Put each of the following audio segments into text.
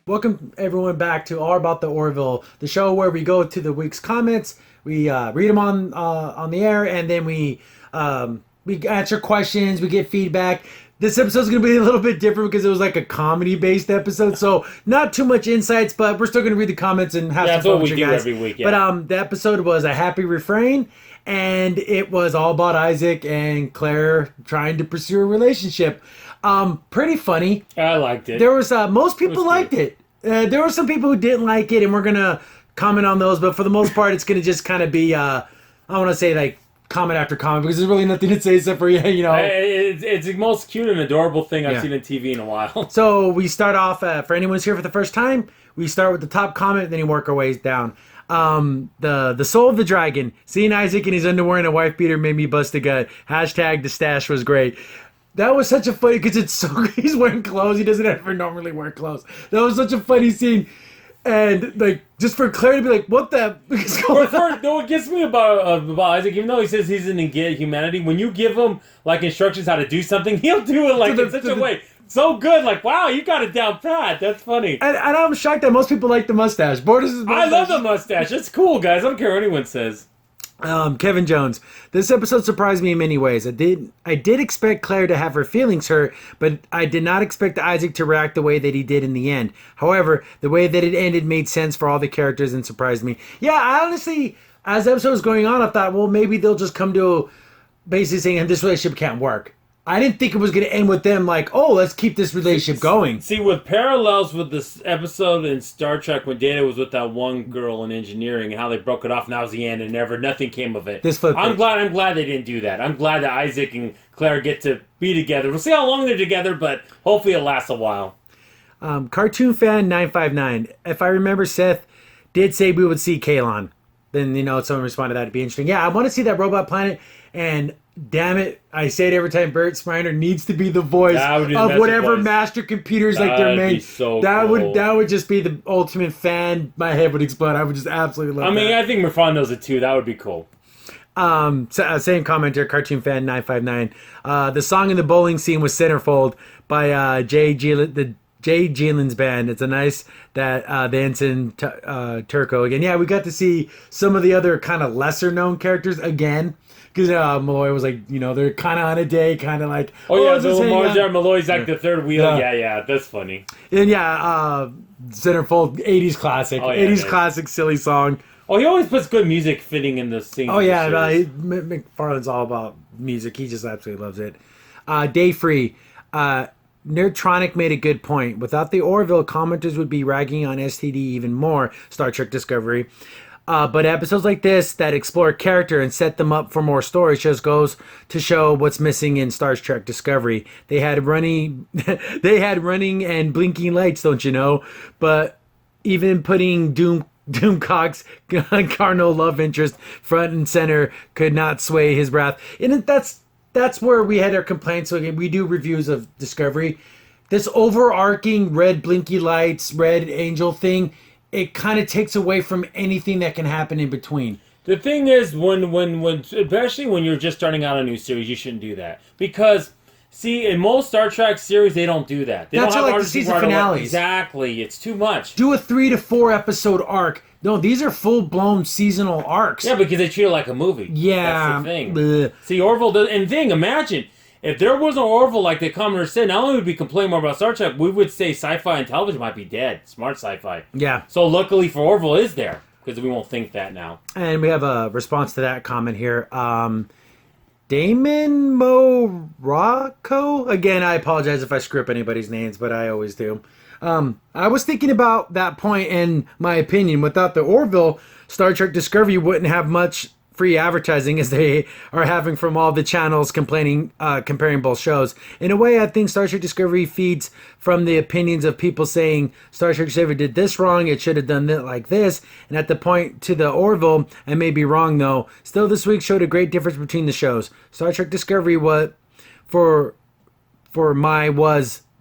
Welcome everyone back to All About the Orville, the show where we go to the week's comments, we read them on the air, and then we answer questions, we get feedback. This episode is going to be a little bit different because it was like a comedy-based episode, so not too much insights, but we're still going to read the comments and have some fun with you guys. That's what we do every week. Yeah. But the episode was a happy refrain, and it was all about Isaac and Claire trying to pursue a relationship. Pretty funny. I liked it. There was most people liked it. There were some people who didn't like it, and we're gonna comment on those. But for the most part, it's gonna just kind of be I want to say like comment after comment because there's really nothing to say except for It's the most cute and adorable thing I've seen on TV in a while. So we start off for anyone who's here for the first time. We start with the top comment, and then you work our ways down. The soul of the dragon. Seeing Isaac in his underwear and a wife beater made me bust a gut. Hashtag the stash was great. That was such a funny, because it's so, he's wearing clothes. He doesn't ever normally wear clothes. That was such a funny scene. And, like, just for Claire to be like, what the is going on? No, what gets me about Isaac, even though he says he's in humanity, when you give him, like, instructions how to do something, he'll do it, like, in such a way. So good, like, wow, you got it down pat. That's funny. And I'm shocked that most people like the mustache. Borders' mustache. I love the mustache. It's cool, guys. I don't care what anyone says. Kevin Jones. This episode surprised me in many ways. I did expect Claire to have her feelings hurt, but I did not expect Isaac to react the way that he did in the end. However, the way that it ended made sense for all the characters and surprised me. Yeah, I honestly, as the episode was going on, I thought, well, maybe they'll just come to basically saying this relationship can't work. I didn't think it was going to end with them like, oh, let's keep this relationship going. See, with parallels with this episode in Star Trek when Data was with that one girl in engineering and how they broke it off and that was the end and nothing came of it. I'm glad they didn't do that. I'm glad that Isaac and Claire get to be together. We'll see how long they're together, but hopefully it lasts a while. Cartoon fan 959. If I remember, Seth did say we would see Kalon. Then, someone responded to that. It'd be interesting. Yeah, I want to see that robot planet, and damn it, I say it every time, Bert Spiner needs to be the voice of whatever master computers like they're made. That would just be the ultimate fan. My head would explode. I would just absolutely love that. I think Refrain knows it too. That would be cool. Same commenter, cartoon fan 959. The song in the bowling scene was Centerfold by Jay Geelan's band. It's a nice that the ensign Turco again. Yeah, we got to see some of the other kind of lesser known characters again. Because Malloy was like, they're kind of on a day, kind of like... Malloy's like the third wheel. Yeah, that's funny. And Centerfold, 80s classic. 80s classic, silly song. Oh, he always puts good music fitting in the scene. Oh, yeah, McFarlane's all about music. He just absolutely loves it. Day Free. Nerdtronic made a good point. Without the Orville, commenters would be ragging on STD even more, Star Trek Discovery. But episodes like this that explore character and set them up for more story just goes to show what's missing in Star Trek Discovery. They had running and blinking lights, don't you know? But even putting Doomcock's carnal love interest front and center could not sway his wrath. And that's where we had our complaints. So we do reviews of Discovery. This overarching red blinky lights, red angel thing, it kind of takes away from anything that can happen in between. The thing is, when especially when you're just starting out a new series, you shouldn't do that. Because, see, in most Star Trek series, they don't do that. They That's don't have like the season finales. Exactly. It's too much. Do a 3 to 4 episode arc. No, these are full-blown seasonal arcs. Yeah, because they treat it like a movie. Yeah. That's the thing. Bleh. See, Orville does... And imagine... If there was an Orville like the commenter said, not only would we complain more about Star Trek, we would say sci-fi and television might be dead. Smart sci-fi. Yeah. So luckily for Orville is there, because we won't think that now. And we have a response to that comment here. Damon Morocco? Again, I apologize if I screw up anybody's names, but I always do. I was thinking about that point, and my opinion, without the Orville, Star Trek Discovery wouldn't have much free advertising as they are having from all the channels comparing both shows. In a way, I think Star Trek Discovery feeds from the opinions of people saying Star Trek Discovery did this wrong, it should have done it like this, and at the point to the Orville, I may be wrong though, still this week showed a great difference between the shows. Star Trek Discovery was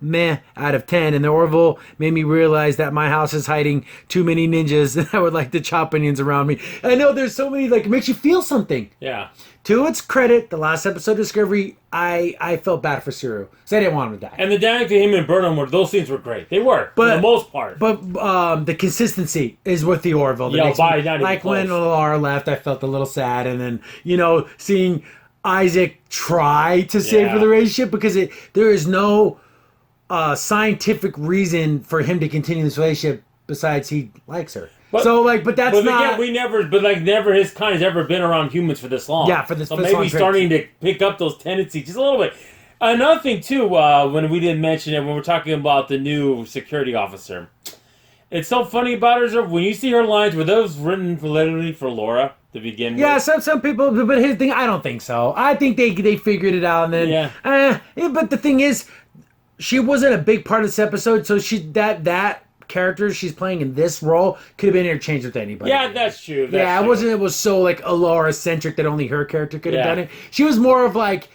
meh out of 10. And the Orville made me realize that my house is hiding too many ninjas and I would like to chop onions around me. And I know there's so many, like, it makes you feel something. Yeah. To its credit, the last episode of Discovery, I felt bad for Suru. So I didn't want him to die. And the dynamic to him and Burnham, those scenes were great. They were, for the most part. But the consistency is with the Orville. Like when Laura left, I felt a little sad. And then, seeing Isaac try to save the relationship, because there is no scientific reason for him to continue this relationship besides he likes her. Never his kind has ever been around humans for this long. Yeah, for this. So maybe starting to pick up those tendencies just a little bit. Another thing too, when we didn't mention it, when we're talking about the new security officer, it's so funny about her. When you see her lines, were those written literally for Laura to begin with? Yeah, some people, but here's the thing, I don't think so. I think they figured it out, and then but the thing is, she wasn't a big part of this episode, so that character she's playing in this role could have been interchanged with anybody. Yeah, that's true. It was so like Alora centric that only her character could have done it. She was more of like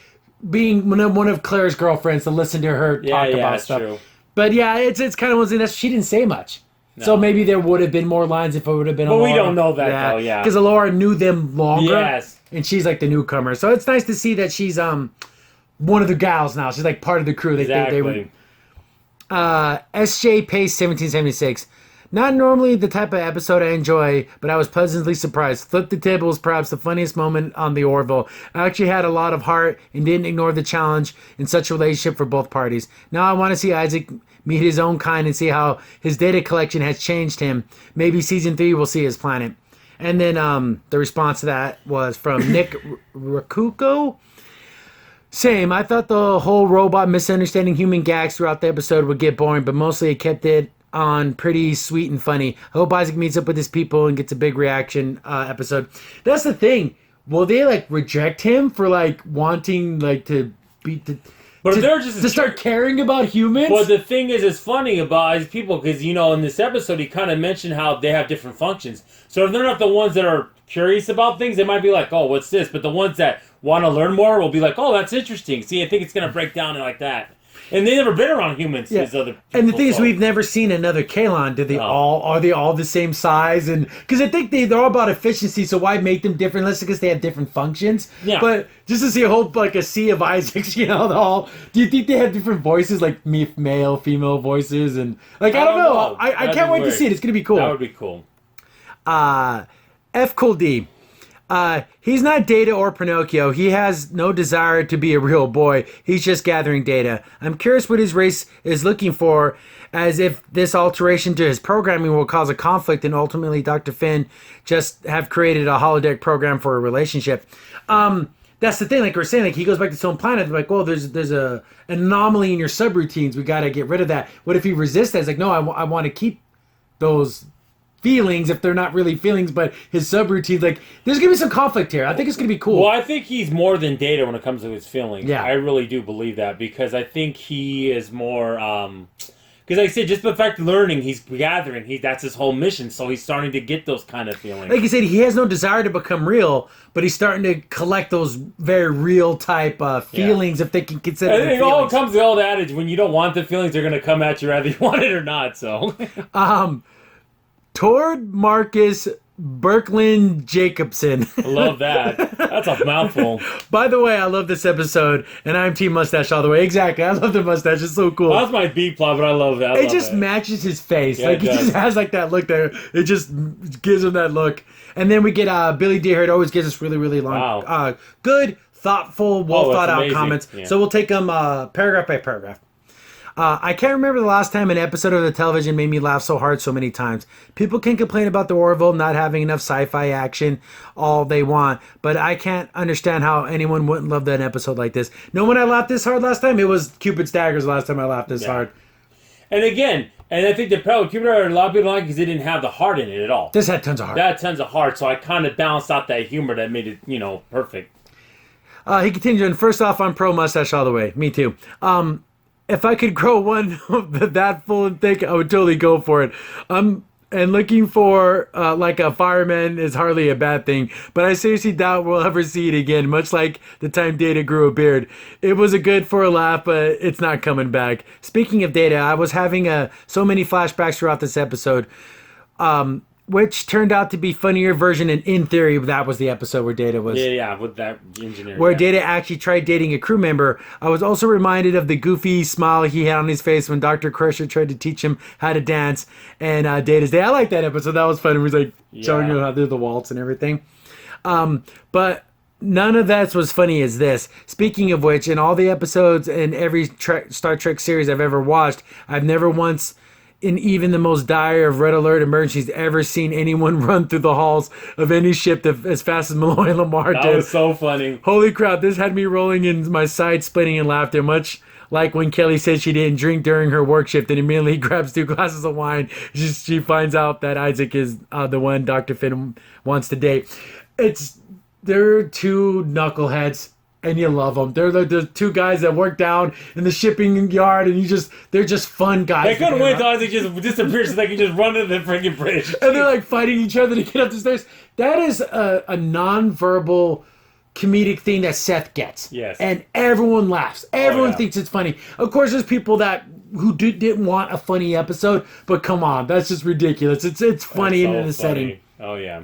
being one of Claire's girlfriends to listen to her talk about stuff. True. But it's kind of one thing that she didn't say much. No. So maybe there would have been more lines if it would have been Alora. But we don't know that though, yeah. Because Alora knew them longer. Yes. And she's like the newcomer. So it's nice to see that she's one of the gals now. She's like part of the crew. Exactly. SJ Pace 1776. Not normally the type of episode I enjoy, but I was pleasantly surprised. Flip the Table was perhaps the funniest moment on the Orville. I actually had a lot of heart and didn't ignore the challenge in such a relationship for both parties. Now I want to see Isaac meet his own kind and see how his data collection has changed him. Maybe season 3 will see his planet. And then the response to that was from Nick Rakuko. Same. I thought the whole robot misunderstanding human gags throughout the episode would get boring, but mostly it kept it on pretty sweet and funny. I hope Isaac meets up with his people and gets a big reaction episode. That's the thing. Will they reject him for wanting to beat the... But they're just to start caring about humans? Well, the thing is, it's funny about his people because, in this episode, he kind of mentioned how they have different functions. So if they're not the ones that are curious about things, they might be like, oh, what's this? But the ones that want to learn more will be like, oh, that's interesting. See, I think it's going to break down like that. And they've never been around humans. Yeah. Other people, and the thing is, we've never seen another Kaylon. Are they all the same size? And because I think they're all about efficiency, so why make them different? Unless because they have different functions. Yeah. But just to see a whole a sea of Isaacs, do you think they have different voices, like male, female voices, and I don't know. I can't wait to see it. It's gonna be cool. That would be cool. F Cool D. He's not Data or Pinocchio. He has no desire to be a real boy. He's just gathering data. I'm curious what his race is looking for, as if this alteration to his programming will cause a conflict and ultimately Dr. Finn just have created a holodeck program for a relationship. That's the thing, like we're saying, he goes back to his own planet. They're like, well, there's a anomaly in your subroutines. We got to get rid of that. What if he resists that? It's like, no, I want to keep those feelings if they're not really feelings, but his subroutines, there's gonna be some conflict here. I think it's gonna be cool. Well, I think he's more than Data when it comes to his feelings. Yeah, I really do believe that, because I think he is more because like I said, just the fact of learning, he's gathering, that's his whole mission, so he's starting to get those kind of feelings. Like you said, he has no desire to become real, but he's starting to collect those very real type feelings, if they can consider them it all comes to the old adage, when you don't want the feelings, they're gonna come at you whether you want it or not. So Tord Marcus Birkland Jacobson. I love that. That's a mouthful. By the way, I love this episode, and I'm Team Mustache all the way. Exactly. I love the mustache. It's so cool. Well, that's my B plot, but I love that. It just matches his face. Yeah, he just has that look there. It just gives him that look. And then we get Billy Deer. It always gives us really, really long, good, thoughtful, well thought out comments. Yeah. So we'll take them paragraph by paragraph. I can't remember the last time an episode of the television made me laugh so hard so many times. People can complain about the Orville not having enough sci-fi action all they want, but I can't understand how anyone wouldn't love that episode like this. No, when I laughed this hard last time, it was Cupid's Daggers last time I laughed this hard. And again, I think the problem with Cupid's Daggers, a lot of people like because it didn't have the heart in it at all. This had tons of heart. That had tons of heart, so I kind of balanced out that humor that made it, perfect. He continued, and first off, I'm pro mustache all the way. Me too. If I could grow one that full and thick, I would totally go for it. and looking for like a fireman is hardly a bad thing, but I seriously doubt we'll ever see it again, much like the time Data grew a beard. It was a good for a laugh, but it's not coming back. Speaking of Data, I was having so many flashbacks throughout this episode, which turned out to be funnier version, and in theory, that was the episode where Data was... Yeah, with that engineer. Where Data actually tried dating a crew member. I was also reminded of the goofy smile he had on his face when Dr. Crusher tried to teach him how to dance. And Data's Day. I like that episode. That was fun. It was like showing you how to do the waltz and everything. But none of that was funny as this. Speaking of which, in all the episodes in every Star Trek series I've ever watched, I've never once... in even the most dire of red alert emergencies ever seen anyone run through the halls of any ship as fast as Malloy and Lamar did. That was so funny. Holy crap, this had me rolling in my side splitting in laughter, much like when Kelly said she didn't drink during her work shift and immediately grabs 2 glasses of wine. She finds out that Isaac is the one Dr. Finn wants to date. They're 2 knuckleheads. And you love them. They're the 2 guys that work down in the shipping yard, and they're just fun guys. They couldn't wait till Isaac just disappears so they can just run into the freaking bridge. And they're like fighting each other to get up the stairs. That is a non-verbal comedic thing that Seth gets. Yes. And everyone laughs. Everyone thinks it's funny. Of course, there's people who didn't want a funny episode, but come on, that's just ridiculous. It's funny in the setting. Oh, yeah.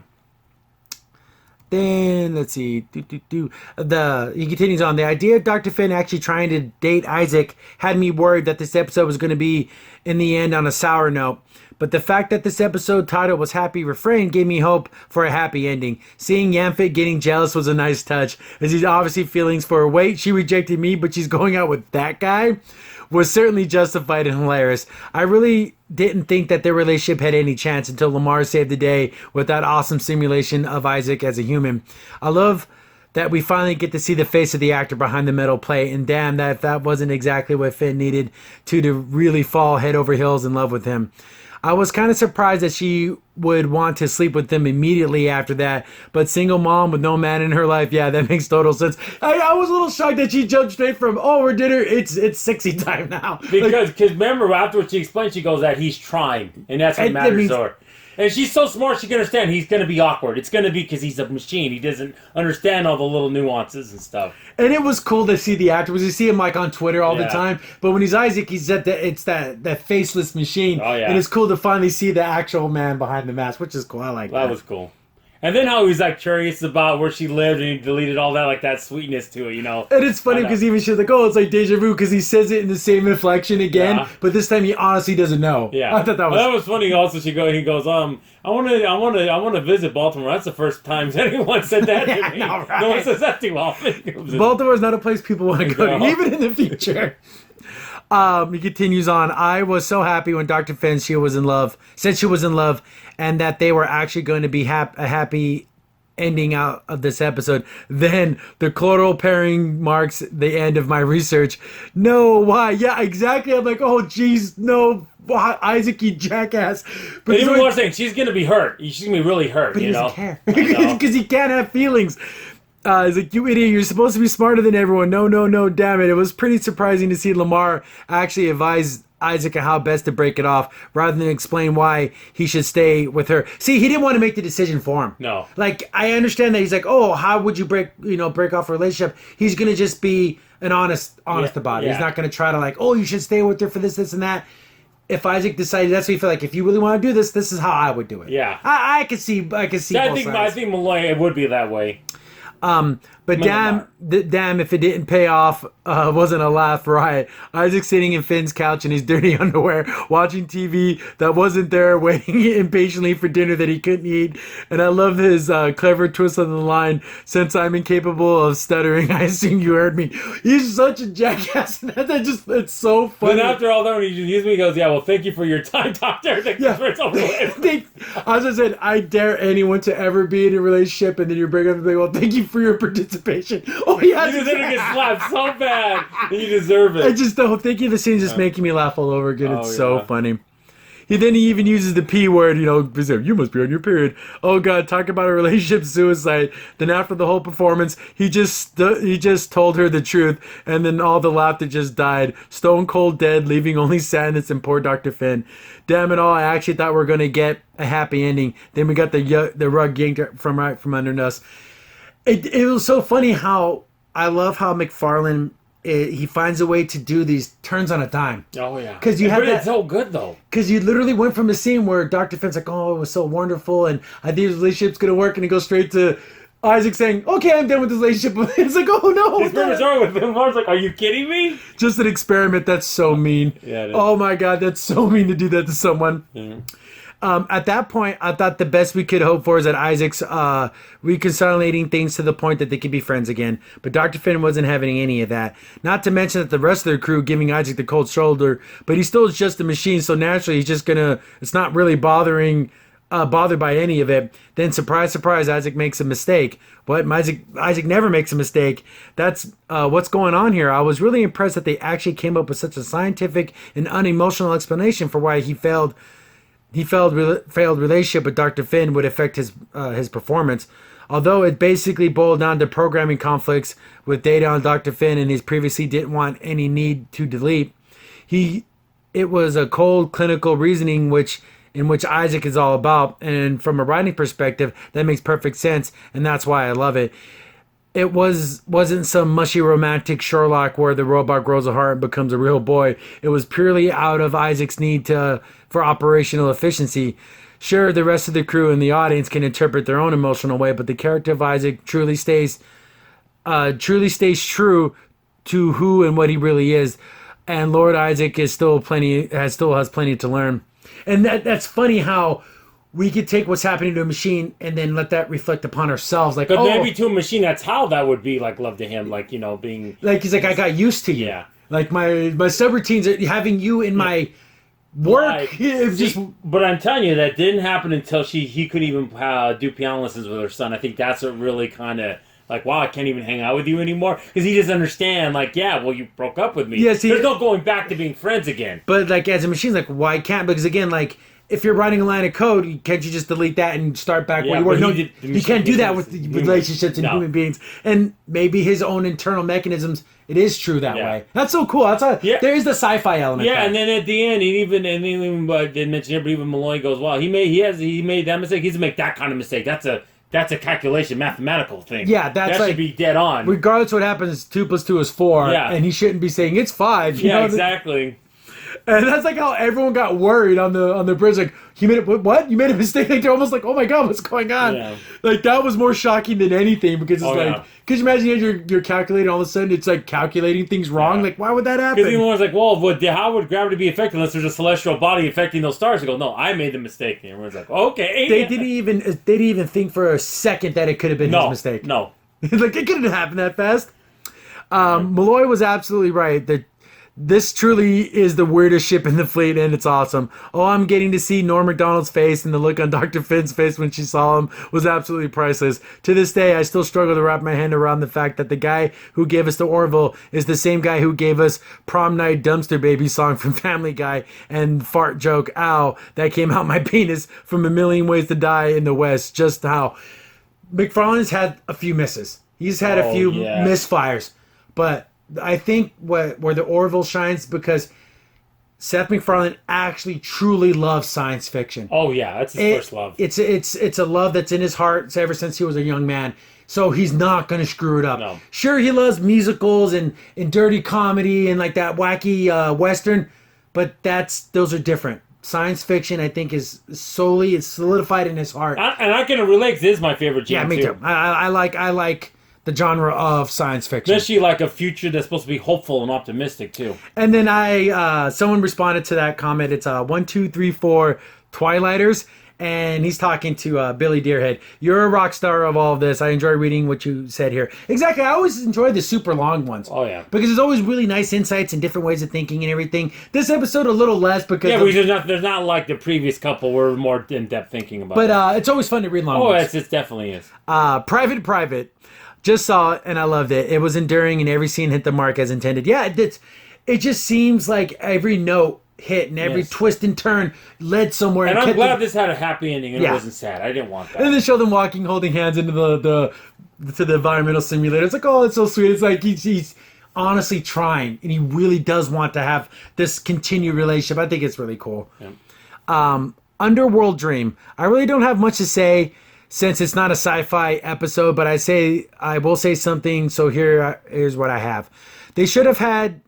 Then, let's see. He continues on. The idea of Dr. Finn actually trying to date Isaac had me worried that this episode was going to be, in the end, on a sour note. But the fact that this episode title was Happy Refrain gave me hope for a happy ending. Seeing Yamfit getting jealous was a nice touch, as he's obviously feelings for her. Wait, she rejected me, but she's going out with that guy? Was certainly justified and hilarious. I really didn't think that their relationship had any chance until Lamar saved the day with that awesome simulation of Isaac as a human. I love that we finally get to see the face of the actor behind the metal plate, and damn, that wasn't exactly what Finn needed to really fall head over heels in love with him. I was kind of surprised that she would want to sleep with him immediately after that, but single mom with no man in her life, yeah, that makes total sense. I was a little shocked that she jumped straight from, we're dinner, it's sexy time now. Because remember, afterwards she explained, she goes that he's trying, and that's what matters to her. And she's so smart, she can understand he's going to be awkward. It's going to be because he's a machine. He doesn't understand all the little nuances and stuff. And it was cool to see the actor. You see him like on Twitter all the time. But when he's Isaac, he's it's that faceless machine. Oh, yeah. And it's cool to finally see the actual man behind the mask, which is cool. I like that. That was cool. And then how he was like curious about where she lived, and he deleted all that, like that sweetness to it, you know. And it's funny because even she's like, it's like deja vu, because he says it in the same inflection again, but this time he honestly doesn't know. Yeah, I thought that was funny. Also, he goes, I want to visit Baltimore. That's the first time anyone said that to me. No, right? No one says that too often. Baltimore is not a place people want to go to, even in the future. He continues on. I was so happy when Dr. Finn said she was in love, and that they were actually going to be a happy ending out of this episode. Then the chloral pairing marks the end of my research. No, why? Yeah, exactly. I'm like, oh, geez, no, Isaac, you jackass. But even more saying, she's going to be hurt. She's going to be really hurt, but you know? But he doesn't care. Because he can't have feelings. He's like, you idiot, you're supposed to be smarter than everyone. No, damn it. It was pretty surprising to see Lamar actually advise Isaac on how best to break it off, rather than explain why he should stay with her. See, he didn't want to make the decision for him. No. Like, I understand that he's like, how would you break off a relationship? He's going to just be an honest about it. He's not going to try to like, you should stay with her for this and that. If Isaac decided, that's what you feel like. If you really want to do this, this is how I would do it. Yeah. I could see both sides. I think Malloy, it would be that way. But damn if it didn't pay off, wasn't a laugh riot. Isaac sitting in Finn's couch in his dirty underwear, watching TV that wasn't there, waiting impatiently for dinner that he couldn't eat. And I love his clever twist on the line, since I'm incapable of stuttering, I assume you heard me. He's such a jackass. It's so funny. But after all that, when he used me, he goes, well, thank you for your time, doctor. As I said, I dare anyone to ever be in a relationship, and then you bring up and well, thank you for your participation. You deserve to get slapped so bad. You deserve it. I just don't. Thinking of the scene just making me laugh all over again. It's so funny. He even uses the P word, you must be on your period. Oh God, talk about a relationship suicide. Then after the whole performance, he just told her the truth, and then all the laughter just died. Stone cold dead, leaving only sadness and poor Dr. Finn. Damn it all, I actually thought we were gonna get a happy ending. Then we got the rug yanked from under us. It was so funny how I love how McFarlane he finds a way to do these turns on a dime. Oh yeah, because you have it's so good though. Because you literally went from a scene where Dr. Finn's like, "Oh, it was so wonderful," and I think this relationship's gonna work, and he goes straight to Isaac saying, "Okay, I'm done with this relationship." It's like, "Oh no!" His first story with him, I was like, "Are you kidding me?" Just an experiment. That's so mean. Yeah. It is. Oh my God, that's so mean to do that to someone. Yeah. At that point, I thought the best we could hope for is that Isaac's reconciling things to the point that they could be friends again. But Dr. Finn wasn't having any of that. Not to mention that the rest of the crew giving Isaac the cold shoulder, but he still is just a machine, so naturally he's just it's not really bothered by any of it. Then surprise, surprise, Isaac makes a mistake. But Isaac never makes a mistake. That's what's going on here. I was really impressed that they actually came up with such a scientific and unemotional explanation for why he failed relationship with Dr. Finn would affect his performance. Although it basically boiled down to programming conflicts with data on Dr. Finn and he previously didn't want any need to delete. It was a cold clinical reasoning in which Isaac is all about, and from a writing perspective, that makes perfect sense, and that's why I love it. It wasn't some mushy romantic Sherlock where the robot grows a heart and becomes a real boy. It was purely out of Isaac's need for operational efficiency. Sure, the rest of the crew and the audience can interpret their own emotional way, but the character of Isaac truly stays true to who and what he really is. And Lord Isaac has plenty to learn. And that's funny how we could take what's happening to a machine and then let that reflect upon ourselves. Like, but maybe to a machine, that's how that would be like love to him. Like, being like, he's like, I got used to you. Yeah. Like my subroutines, having you in my work. But I'm telling you, that didn't happen until he could even do piano lessons with her son. I think that's what really kind of like, wow, I can't even hang out with you anymore because he doesn't understand. Like, yeah, well, you broke up with me. Yes, there's no going back to being friends again. But like, as a machine, like, why can't? Because again, like, if you're writing a line of code, can't you just delete that and start back where you were? No, you can't do that with relationships and human beings. And maybe his own internal mechanisms, it is true that way. That's so cool. There is the sci-fi element. Yeah, and then at the end, he even didn't mention it, but even Malloy goes, "Well, he made that mistake. He doesn't make that kind of mistake. That's a calculation, mathematical thing. Yeah, that should be dead on. Regardless of what happens, 2 + 2 is 4. Yeah. And he shouldn't be saying it's 5. Yeah, exactly. And that's like how everyone got worried on the bridge. Like, he made it. What? You made a mistake? Like, they're almost like, oh my God, what's going on? Yeah. Like, that was more shocking than anything because it's could you imagine you had your calculator all of a sudden it's like calculating things wrong? Yeah. Like, why would that happen? Because everyone's like, well, how would gravity be affected unless there's a celestial body affecting those stars? They go, no, I made the mistake. And everyone's like, okay. They didn't even think for a second that it could have been his mistake. No. Like, it couldn't happen that fast. Malloy was absolutely right. This truly is the weirdest ship in the fleet, and it's awesome. Oh, I'm getting to see Norm Macdonald's face, and the look on Dr. Finn's face when she saw him was absolutely priceless. To this day, I still struggle to wrap my hand around the fact that the guy who gave us the Orville is the same guy who gave us Prom Night Dumpster Baby song from Family Guy and fart joke, ow, that came out my penis from A Million Ways to Die in the West. Just how McFarlane's had a few misses. He's had a few misfires, but I think where the Orville shines because Seth MacFarlane actually truly loves science fiction. Oh yeah, that's his first love. It's a love that's in his heart ever since he was a young man. So he's not going to screw it up. No. Sure, he loves musicals and dirty comedy and like that wacky Western, but those are different. Science fiction, I think, it's solidified in his heart. And I can relate because it is my favorite genre. Yeah, me too. I like the genre of science fiction. Especially like a future that's supposed to be hopeful and optimistic too. And then someone responded to that comment. It's 1234 Twilighters, and he's talking to Billy Deerhead. You're a rock star of all of this. I enjoy reading what you said here. Exactly. I always enjoy the super long ones. Oh yeah. Because there's always really nice insights and different ways of thinking and everything. This episode a little less because there's not like the previous couple. We're more in depth thinking about. But it's always fun to read long ones. It definitely is. Private. Just saw it and I loved it. It was enduring and every scene hit the mark as intended. Yeah, it just seems like every note hit and every twist and turn led somewhere. And I'm glad this had a happy ending and it wasn't sad. I didn't want that. And then show them walking, holding hands into the environmental simulator. It's like, oh, it's so sweet. It's like he's honestly trying, and he really does want to have this continued relationship. I think it's really cool. Yeah. Underworld Dream. I really don't have much to say since it's not a sci-fi episode, but I will say something. So here's what I have. They should have had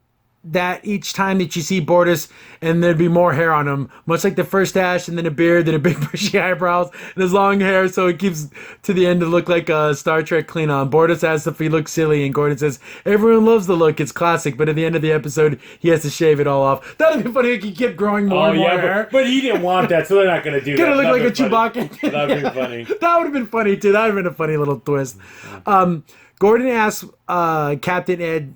that each time that you see Bortus, and there'd be more hair on him, much like the first Ash, and then a beard, then a big bushy eyebrows, and his long hair, so it keeps to the end to look like a Star Trek Klingon. Bortus asks if he looks silly, and Gordon says, everyone loves the look, it's classic, but at the end of the episode, he has to shave it all off. That'd be funny if he kept growing more and more hair. But he didn't want that, so they're not going to do that. Gonna look like a Chewbacca. That'd be funny. That would have been funny, too. That would have been a funny little twist. Gordon asks Captain Ed...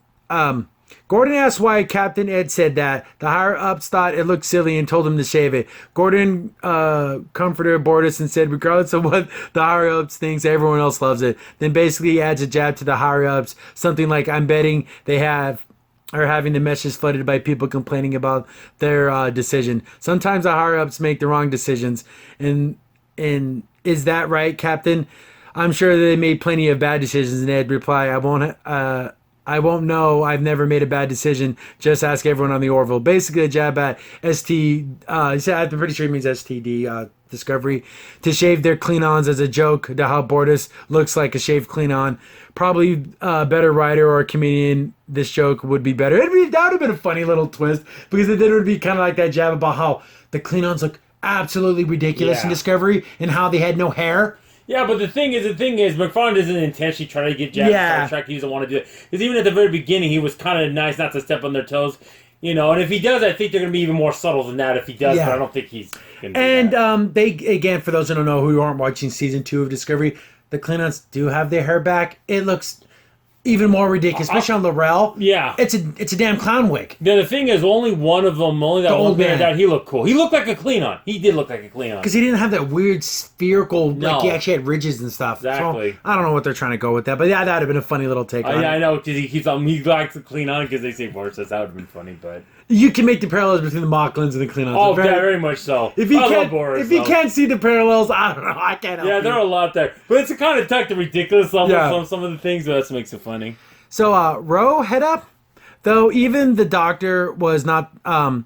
Gordon asked why Captain Ed said that. The higher-ups thought it looked silly and told him to shave it. Gordon comforted Bortus and said, regardless of what the higher-ups thinks, everyone else loves it. Then basically he adds a jab to the higher-ups, something like, I'm betting they are having the messages flooded by people complaining about their decision. Sometimes the higher-ups make the wrong decisions. And is that right, Captain? I'm sure they made plenty of bad decisions. And Ed replied, I won't know. I've never made a bad decision. Just ask everyone on the Orville. Basically, a jab at I'm pretty sure he means STD, Discovery, to shave their Klingons as a joke to how Bortus looks like a shaved Klingon. Probably a better writer or a comedian, this joke would be better. That would have been a funny little twist, because then it would be kind of like that jab about how the Klingons look absolutely ridiculous in Discovery and how they had no hair. Yeah, but the thing is, McFarlane doesn't intentionally try to get Jack Star Trek. He doesn't want to do it. Because even at the very beginning, he was kind of nice not to step on their toes. You know, and if he does, I think they're going to be even more subtle than that if he does, but I don't think he's going to do that. They, again, for those who don't know, who aren't watching Season 2 of Discovery, the Klingons do have their hair back. It looks even more ridiculous, especially on L'Rell. Yeah. It's a damn clown wig. Yeah, the thing is, only one of them, only that the old man, he looked cool. He looked like a Klingon. He did look like a Klingon. Because he didn't have that weird spherical, like he actually had ridges and stuff. Exactly. So, I don't know what they're trying to go with that, but yeah, that would have been a funny little take on it. I know, because he likes the Klingon because they say Bortus. That would have been funny, but... You can make the parallels between the Mocklins and the Klingons. Oh, very much so. If you can't see the parallels, I don't know. I can't help you. Yeah, there are a lot there. But it's kind of tucked to ridiculous level some of the things, but that makes it funny. So, Ro, head up. Though even the doctor was not the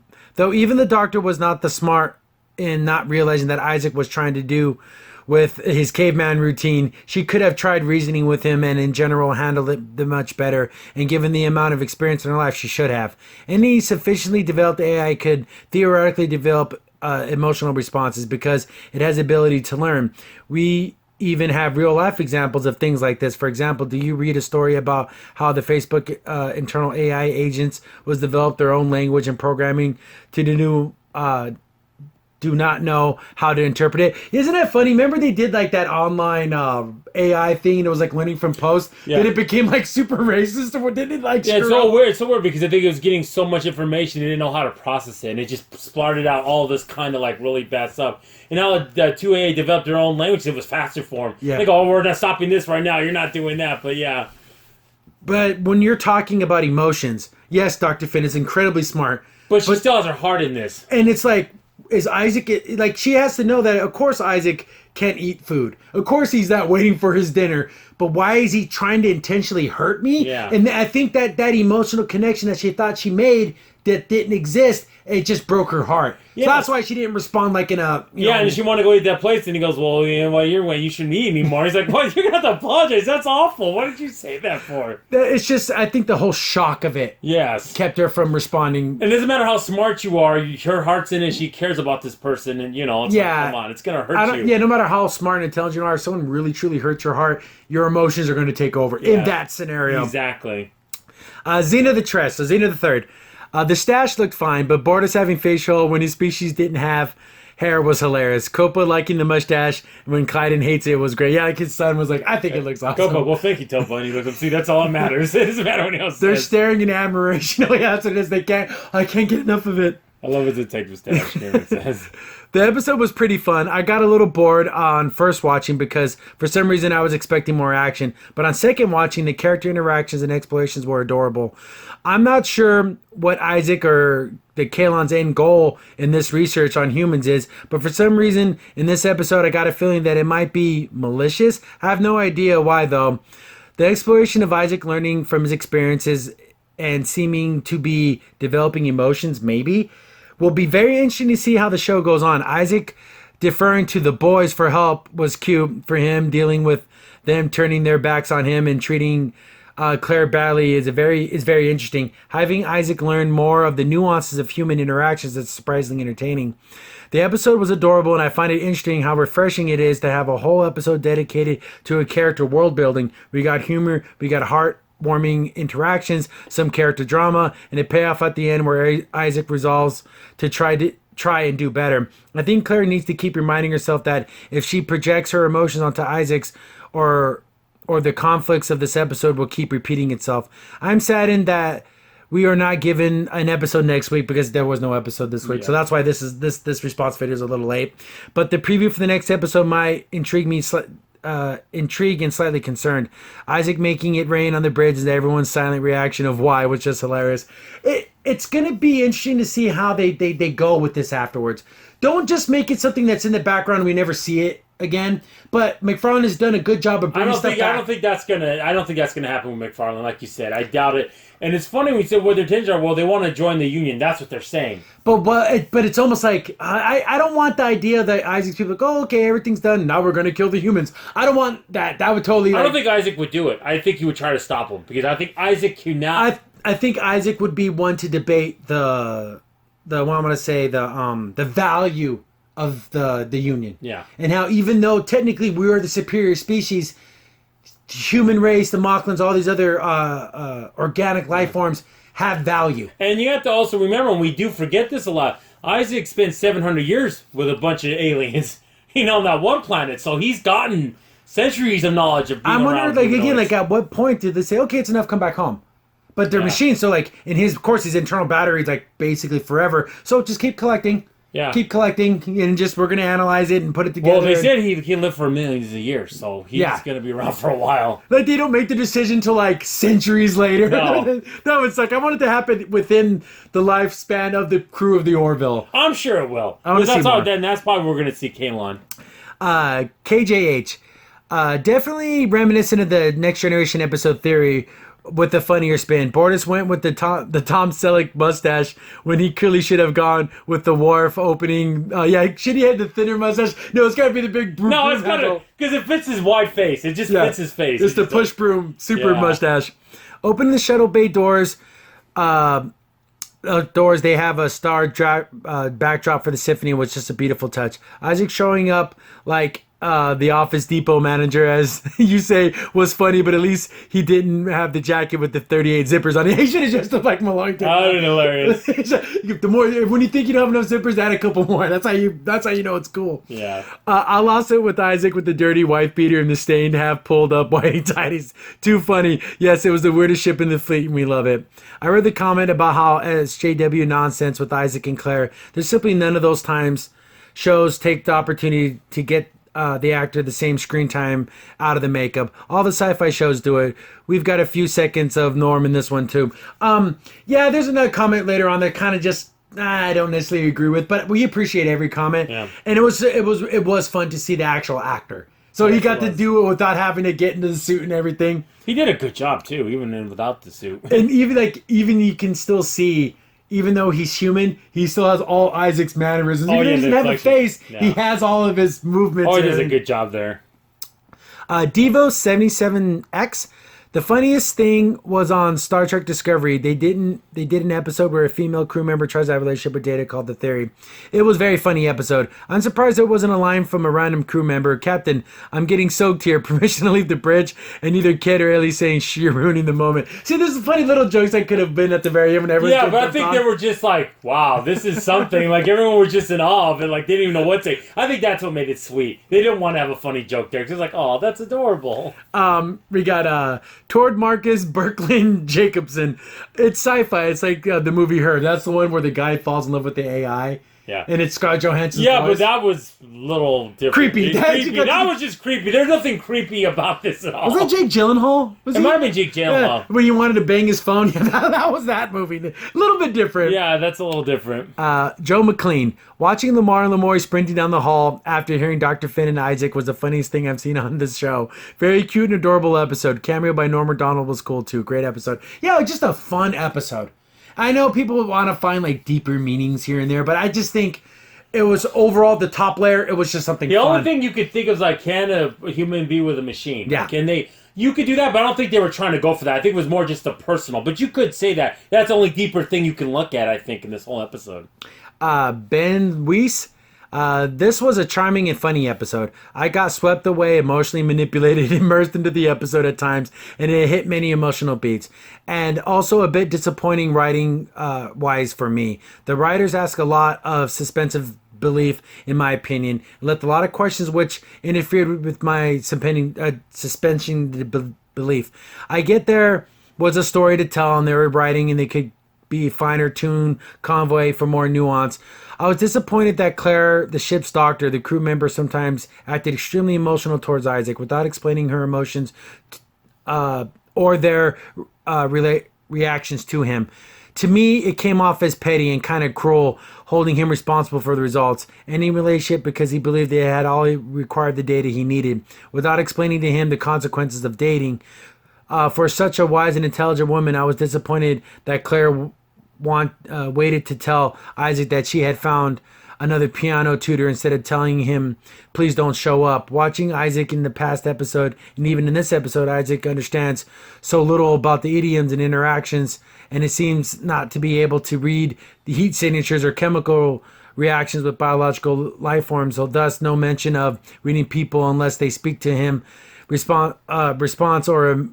smart in not realizing that Isaac was trying to do with his caveman routine, she could have tried reasoning with him and in general handled it much better. And given the amount of experience in her life, she should have. Any sufficiently developed AI could theoretically develop emotional responses because it has the ability to learn. We even have real life examples of things like this. For example, do you read a story about how the Facebook internal AI agents was developed their own language and programming to do not know how to interpret it? Isn't that funny? Remember they did like that online AI thing, and it was like learning from posts. Yeah. Then it became like super racist, or didn't it like? Yeah, it's so weird. It's so weird because I think it was getting so much information, it didn't know how to process it, and it just spluttered out all this kind of like really bad stuff. And now the 2AA developed their own language, it was faster for them. Yeah. They go, oh, we're not stopping this right now. You're not doing that, but yeah. But when you're talking about emotions, yes, Dr. Finn is incredibly smart, but she still has her heart in this, and it's like. Is Isaac, like, she has to know that, of course, Isaac can't eat food. Of course, he's not waiting for his dinner. But why is he trying to intentionally hurt me? Yeah. And I think that emotional connection that she thought she made that didn't exist, it just broke her heart. Yeah. So that's why she didn't respond like in a... You know, and she wanted to go eat that place, and he goes, well, you know, you shouldn't eat anymore. He's like, well, you're going to have to apologize. That's awful. What did you say that for? It's just, I think the whole shock of it kept her from responding. And it doesn't matter how smart you are, her heart's in it, she cares about this person, and, you know, it's like, come on, it's going to hurt you. Yeah, no matter how smart and intelligent you are, if someone really, truly hurts your heart, your emotions are going to take over in that scenario. Exactly. Xena the Tress, so Xena the Third. The stash looked fine, but Bortus having facial when his species didn't have hair was hilarious. Copa liking the mustache, and when Clyden hates it was great. Yeah, like his son was like, I think it looks awesome. Copa, well, thank you, Topa. And he looks up. See, that's all that matters. It doesn't matter what else They're staring in admiration. Oh, yeah, that's what it is. I can't get enough of it. I love his detective stash. It says. The episode was pretty fun. I got a little bored on first watching because for some reason I was expecting more action. But on second watching, the character interactions and explorations were adorable. I'm not sure what Isaac or the Kalon's end goal in this research on humans is, but for some reason in this episode I got a feeling that it might be malicious. I have no idea why though. The exploration of Isaac learning from his experiences and seeming to be developing emotions, maybe, will be very interesting to see how the show goes on. Isaac deferring to the boys for help was cute for him, dealing with them turning their backs on him and treating Claire badly is very interesting. Having Isaac learn more of the nuances of human interactions is surprisingly entertaining. The episode was adorable, and I find it interesting how refreshing it is to have a whole episode dedicated to a character world building. We got humor, we got heartwarming interactions, some character drama, and a payoff at the end where Isaac resolves to try and do better. I think Claire needs to keep reminding herself that if she projects her emotions onto Isaac's or the conflicts of this episode will keep repeating itself. I'm saddened that we are not given an episode next week because there was no episode this week. Yeah. So that's why this response video is a little late. But the preview for the next episode might intrigue me intrigued and slightly concerned. Isaac making it rain on the bridge and everyone's silent reaction of why was just hilarious. It's going to be interesting to see how they go with this afterwards. Don't just make it something that's in the background and we never see it again. But McFarlane has done a good job of bringing stuff back. I don't think that's gonna happen with McFarlane. Like you said, I doubt it. And it's funny when you say what their intentions are. Well, they want to join the union. That's what they're saying. But it's almost like I don't want the idea that Isaac's people go, okay, everything's done. Now we're gonna kill the humans. I don't want that. That would totally. I don't think Isaac would do it. I think he would try to stop him because I think Isaac cannot. I think Isaac would be one to debate the what I'm gonna say the value of the union. Yeah. And how even though technically we are the superior species, human race, the Mocklins, all these other organic life forms have value. And you have to also remember, and we do forget this a lot, Isaac spent 700 years with a bunch of aliens, on that one planet. So he's gotten centuries of knowledge of being I'm wondering, at what point did they say, okay, it's enough, come back home? But they're machines, so his internal battery's basically forever. So just keep collecting. Yeah. Keep collecting, and we're going to analyze it and put it together. Well, they said he lived for millions of years, so he's going to be around for a while. They don't make the decision till centuries later. No. No, it's I want it to happen within the lifespan of the crew of the Orville. I'm sure it will. That's why we're going to see Kalon. KJH. Definitely reminiscent of the Next Generation episode Theory, with the funnier spin. Bortus went with the Tom Selleck mustache when he clearly should have gone with the Worf opening. Should he had the thinner mustache? No, it's got to be the big broom. No, it's got to, because it fits his wide face. It just fits his face. It's the push broom super mustache. Open the shuttle bay doors. They have a star backdrop for the symphony, which is just a beautiful touch. Isaac showing up the Office Depot manager, as you say, was funny, but at least he didn't have the jacket with the 38 zippers on it. He should have just looked like Malone. That would hilarious. The more, when you think you don't have enough zippers, add a couple more. That's how you know it's cool. Yeah. I lost it with Isaac with the dirty wife beater and the stained half pulled up whitey tighties. Too funny. Yes, it was the weirdest ship in the fleet, and we love it. I read the comment about how SJW nonsense with Isaac and Claire. There's simply none of those times shows take the opportunity to get the actor the same screen time out of the makeup. All the sci-fi shows do it. We've got a few seconds of Norm in this one too. There's another comment later on that kind of just I don't necessarily agree with, but we appreciate every comment. Yeah. And it was fun to see the actual actor. So he got to do it without having to get into the suit and everything. He did a good job too, even without the suit. And even you can still see, even though he's human, he still has all Isaac's mannerisms. Even though he doesn't have a face, he has all of his movements. Oh, he does a good job there. Devo77X. The funniest thing was on Star Trek Discovery. They did an episode where a female crew member tries to have a relationship with Data called The Theory. It was a very funny episode. I'm surprised there wasn't a line from a random crew member. Captain, I'm getting soaked here. Permission to leave the bridge. And either Kid or Ellie saying, you're ruining the moment. See, there's funny little jokes that could have been at the very end when everyone. Yeah, but I think they were just wow, this is something. Everyone was just in awe of it. They didn't even know what to say. I think that's what made it sweet. They didn't want to have a funny joke there. Because it's oh, that's adorable. We got Toward Marcus Birkland Jacobson. It's sci-fi. It's like the movie Her. That's the one where the guy falls in love with the AI. Yeah. And it's Scarlett Johansson's voice. But that was a little different. Creepy. That was just creepy. There's nothing creepy about this at all. Was that Jake Gyllenhaal? It might have been Jake Gyllenhaal. When he wanted to bang his phone. Yeah, that was that movie. A little bit different. Yeah, that's a little different. Joe McLean. Watching Lamar and Lamoy sprinting down the hall after hearing Dr. Finn and Isaac was the funniest thing I've seen on this show. Very cute and adorable episode. Cameo by Norm Macdonald was cool too. Great episode. Yeah, just a fun episode. I know people want to find like deeper meanings here and there, but I just think it was overall the top layer. It was just something. The only thing you could think of is like, can a human be with a machine? Yeah. Can they? You could do that, but I don't think they were trying to go for that. I think it was more just a personal. But you could say that. That's the only deeper thing you can look at, I think, in this whole episode. Ben Weiss. This was a charming and funny episode. I got swept away, emotionally manipulated, immersed into the episode at times, and it hit many emotional beats. And also a bit disappointing writing wise for me. The writers ask a lot of suspensive belief, in my opinion, left a lot of questions which interfered with my suspension belief. I get there was a story to tell, and they were writing, and they could be finer tuned convoy for more nuance. I was disappointed that Claire, the ship's doctor, the crew member, sometimes acted extremely emotional towards Isaac without explaining her emotions or their reactions to him. To me, it came off as petty and kind of cruel, holding him responsible for the results. Any relationship because he believed they had all required the data he needed, without explaining to him the consequences of dating. For such a wise and intelligent woman, I was disappointed that Claire waited to tell Isaac that she had found another piano tutor instead of telling him, please don't show up. Watching Isaac in the past episode, and even in this episode, Isaac understands so little about the idioms and interactions, and it seems not to be able to read the heat signatures or chemical reactions with biological life forms, so thus no mention of reading people unless they speak to him. Response or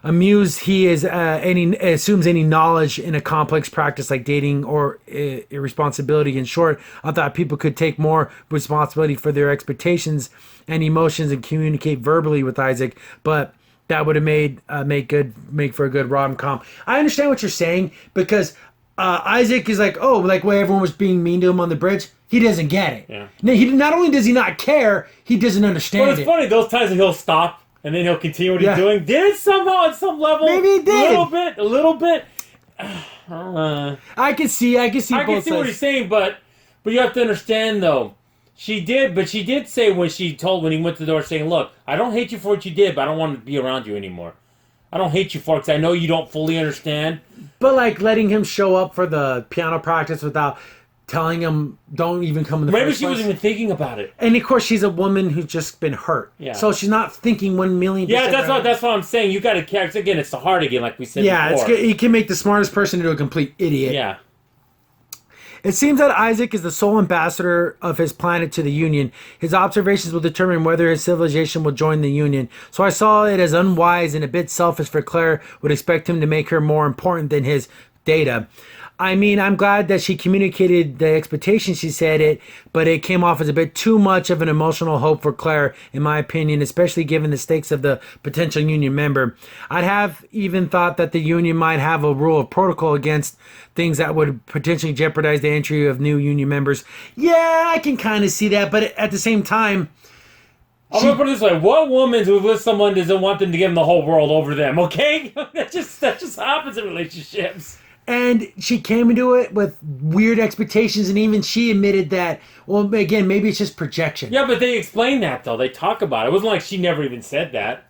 amuse he is assumes any knowledge in a complex practice like dating or irresponsibility. In short, I thought people could take more responsibility for their expectations and emotions and communicate verbally with Isaac, but that would have make for a good rom-com. I understand what you're saying, because Isaac is like, where everyone was being mean to him on the bridge. He doesn't get it. Yeah. Not only does he not care, he doesn't understand it. But it's funny, those times that he'll stop and then he'll continue what he's doing. Did it somehow at some level? Maybe he did. A little bit. I can see both sides. I can see what he's saying, but you have to understand though. She did say when he went to the door saying, look, I don't hate you for what you did, but I don't want to be around you anymore. I don't hate you for it because I know you don't fully understand. But like letting him show up for the piano practice without telling him, don't even come in the first place. Maybe she wasn't even thinking about it. And of course, she's a woman who's just been hurt. Yeah. So she's not thinking 1,000,000%. Yeah, that's what I'm saying. You got to catch again. It's the heart again, like we said before. Yeah, it can make the smartest person into a complete idiot. Yeah. It seems that Isaac is the sole ambassador of his planet to the Union. His observations will determine whether his civilization will join the Union. So I saw it as unwise and a bit selfish for Claire would expect him to make her more important than his data. I mean, I'm glad that she communicated the expectation she said it, but it came off as a bit too much of an emotional hope for Claire, in my opinion, especially given the stakes of the potential Union member. I'd have even thought that the Union might have a rule of protocol against things that would potentially jeopardize the entry of new Union members. Yeah, I can kind of see that, but at the same time, I'm going to put it this way. What woman who's with someone doesn't want them to give them the whole world over them, okay? that just happens in relationships. And she came into it with weird expectations, and even she admitted that, well, again, maybe it's just projection. Yeah, but they explain that, though. They talk about it. It wasn't like she never even said that.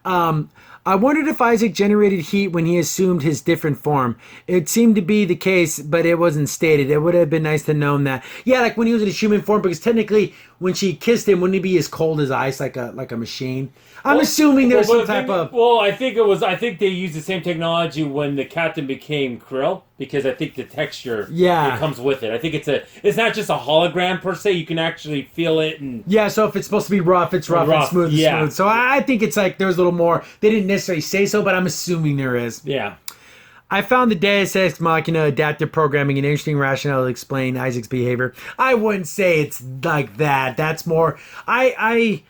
I wondered if Isaac generated heat when he assumed his different form. It seemed to be the case, but it wasn't stated. It would have been nice to know that. Yeah, like when he was in his human form, because technically when she kissed him, wouldn't he be as cold as ice, like a machine? I'm assuming there's some type of... Well, I think they used the same technology when the captain became Krill, because I think the texture that comes with it. I think it's not just a hologram per se. You can actually feel it. And yeah, so if it's supposed to be rough, it's rough and smooth and smooth. So I think it's like there's a little more. They didn't necessarily say so, but I'm assuming there is. Yeah. I found the Deus Ex Machina adaptive programming an interesting rationale to explain Isaac's behavior. I wouldn't say it's like that. That's more... I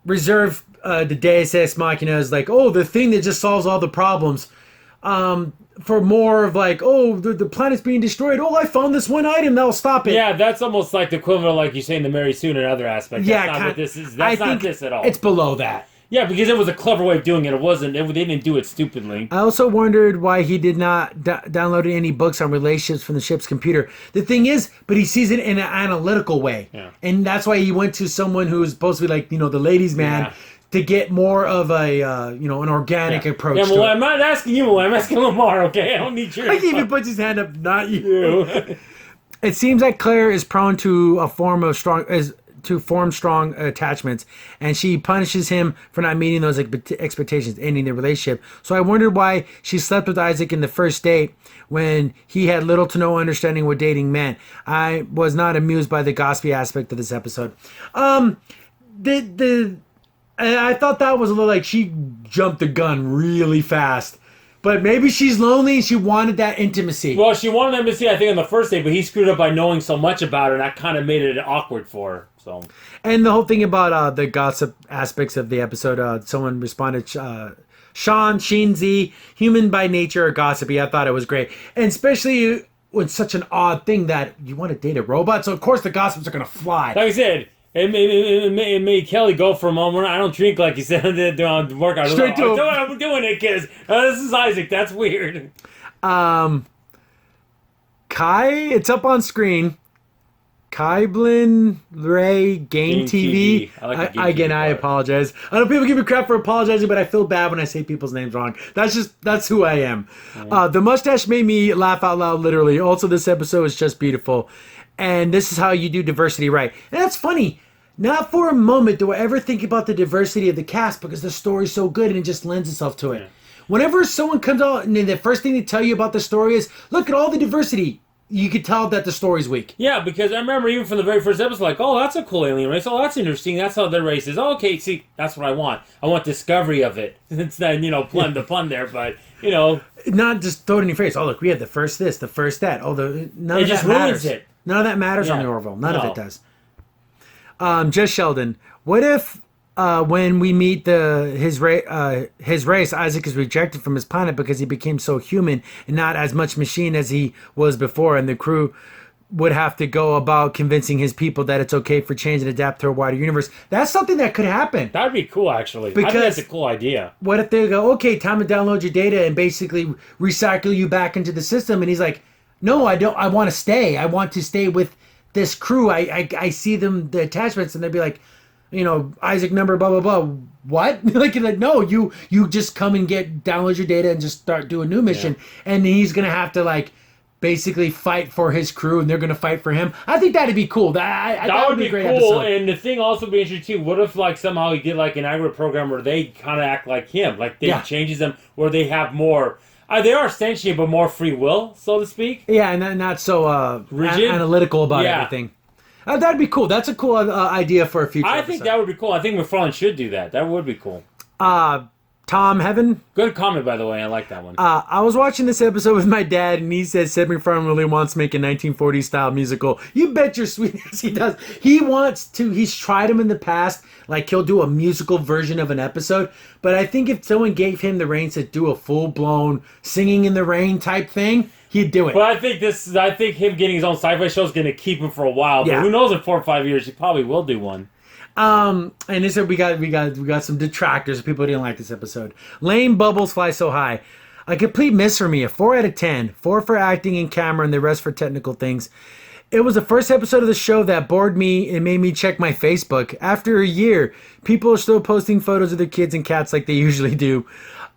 reserve the Deus Ex Machina is like, oh, the thing that just solves all the problems. For more of like, oh, the planet's being destroyed. Oh, I found this one item that'll stop it. Yeah, that's almost like the equivalent of like you saying the Mary Sue in another aspect. That's not what this is. That's not this at all. It's below that. Yeah, because it was a clever way of doing it. It wasn't. They didn't do it stupidly. I also wondered why he did not download any books on relationships from the ship's computer. The thing is, but he sees it in an analytical way, and that's why he went to someone who was supposed to be like, the ladies' man, to get more of a an organic approach. Yeah, well, I'm not asking you. I'm asking Lamar. Okay, I don't need your. Like he even puts his hand up, not you. It seems like Claire is prone to form strong attachments, and she punishes him for not meeting those expectations, ending their relationship. So I wondered why she slept with Isaac in the first date when he had little to no understanding what dating meant. I was not amused by the gossipy aspect of this episode. I thought that was a little like she jumped the gun really fast. But maybe she's lonely and she wanted that intimacy. Well, she wanted intimacy, I think, on the first date, but he screwed up by knowing so much about her, and that kind of made it awkward for her. So, and the whole thing about the gossip aspects of the episode, someone responded, Sheen Z, human by nature or gossipy. I thought it was great. And especially with such an odd thing that you want to date a robot, so of course the gossips are going to fly. Like I said, it made Kelly go for a moment. I don't drink like he said on the workout. I'm doing it because this is Isaac. That's weird. Kai, it's up on screen. Kyblin Ray Game TV. I apologize. I know people give me crap for apologizing, but I feel bad when I say people's names wrong. That's who I am. The mustache made me laugh out loud, literally. Also, this episode is just beautiful. And this is how you do diversity right. And that's funny. Not for a moment do I ever think about the diversity of the cast because the story's so good and it just lends itself to it. Yeah. Whenever someone comes out and the first thing they tell you about the story is, look at all the diversity, you could tell that the story's weak. Yeah, because I remember even from the very first episode, like, oh, that's a cool alien race. Oh, that's interesting. That's how their race is. Oh, okay, see, that's what I want. I want discovery of it. It's not, the pun there, but, Not just throw it in your face. Oh, look, we had the first this, the first that. Oh, none of that matters. It. None of that matters on the Orville. None of it does. Just Sheldon. What if when we meet his race, Isaac is rejected from his planet because he became so human and not as much machine as he was before, and the crew would have to go about convincing his people that it's okay for change and adapt to a wider universe. That's something that could happen. That'd be cool, actually. Because I think that's a cool idea. What if they go, okay, time to download your data and basically recycle you back into the system, and he's like, no, I don't. I want to stay. I want to stay with this crew. I see them, the attachments, and they'd be like, Isaac number, blah, blah, blah. What? like, no, you just come and download your data and just start doing a new mission. Yeah. And he's going to have to, basically fight for his crew, and they're going to fight for him. I think that'd be cool. That would be a great cool. Episode. And the thing also would be interesting, too, what if, somehow he did, an aggregate program where they kind of act like him? They changes them, where they have more... they are sentient, but more free will, so to speak. Yeah, and not so rigid, analytical about everything. That'd be cool. That's a cool idea for a future episode. Think that would be cool. I think Refrain should do that. That would be cool. Tom Heaven. Good comment, by the way. I like that one. I was watching this episode with my dad, and he said Seth MacFarlane really wants to make a 1940s style musical. You bet your sweet ass he does. He wants to. He's tried them in the past. He'll do a musical version of an episode. But I think if someone gave him the reins to do a full-blown Singing in the Rain type thing, he'd do it. But I think him getting his own sci-fi show is going to keep him for a while. But who knows, in 4 or 5 years, he probably will do one. And this we got some detractors. People didn't like this episode. Lame Bubbles Fly So High. A complete miss for me. A 4 out of 10. 4 for acting and camera, and the rest for technical things. It was the first episode of the show that bored me and made me check my Facebook. After a year, people are still posting photos of their kids and cats like they usually do.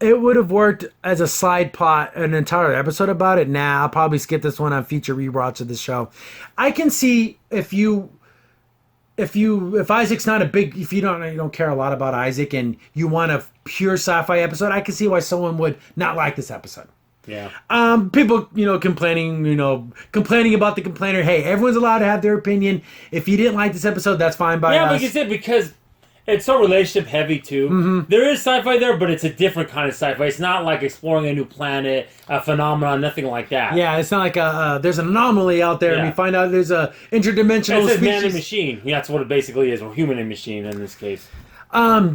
It would have worked as a side plot, an entire episode about it. Nah, I'll probably skip this one on future rewatch of the show. I can see if Isaac's not if you don't care a lot about Isaac and you want a pure sci-fi episode, I can see why someone would not like this episode. Yeah. People, complaining about the complainer. Hey, everyone's allowed to have their opinion. If you didn't like this episode, that's fine by us. Yeah, like you said, because it's so relationship heavy too. Mm-hmm. There is sci-fi there, but it's a different kind of sci-fi. It's not like exploring a new planet, a phenomenon, nothing like that. Yeah, it's not like there's an anomaly out there, and we find out there's a interdimensional species. It's man and machine. Yeah, that's what it basically is. Or human and machine in this case.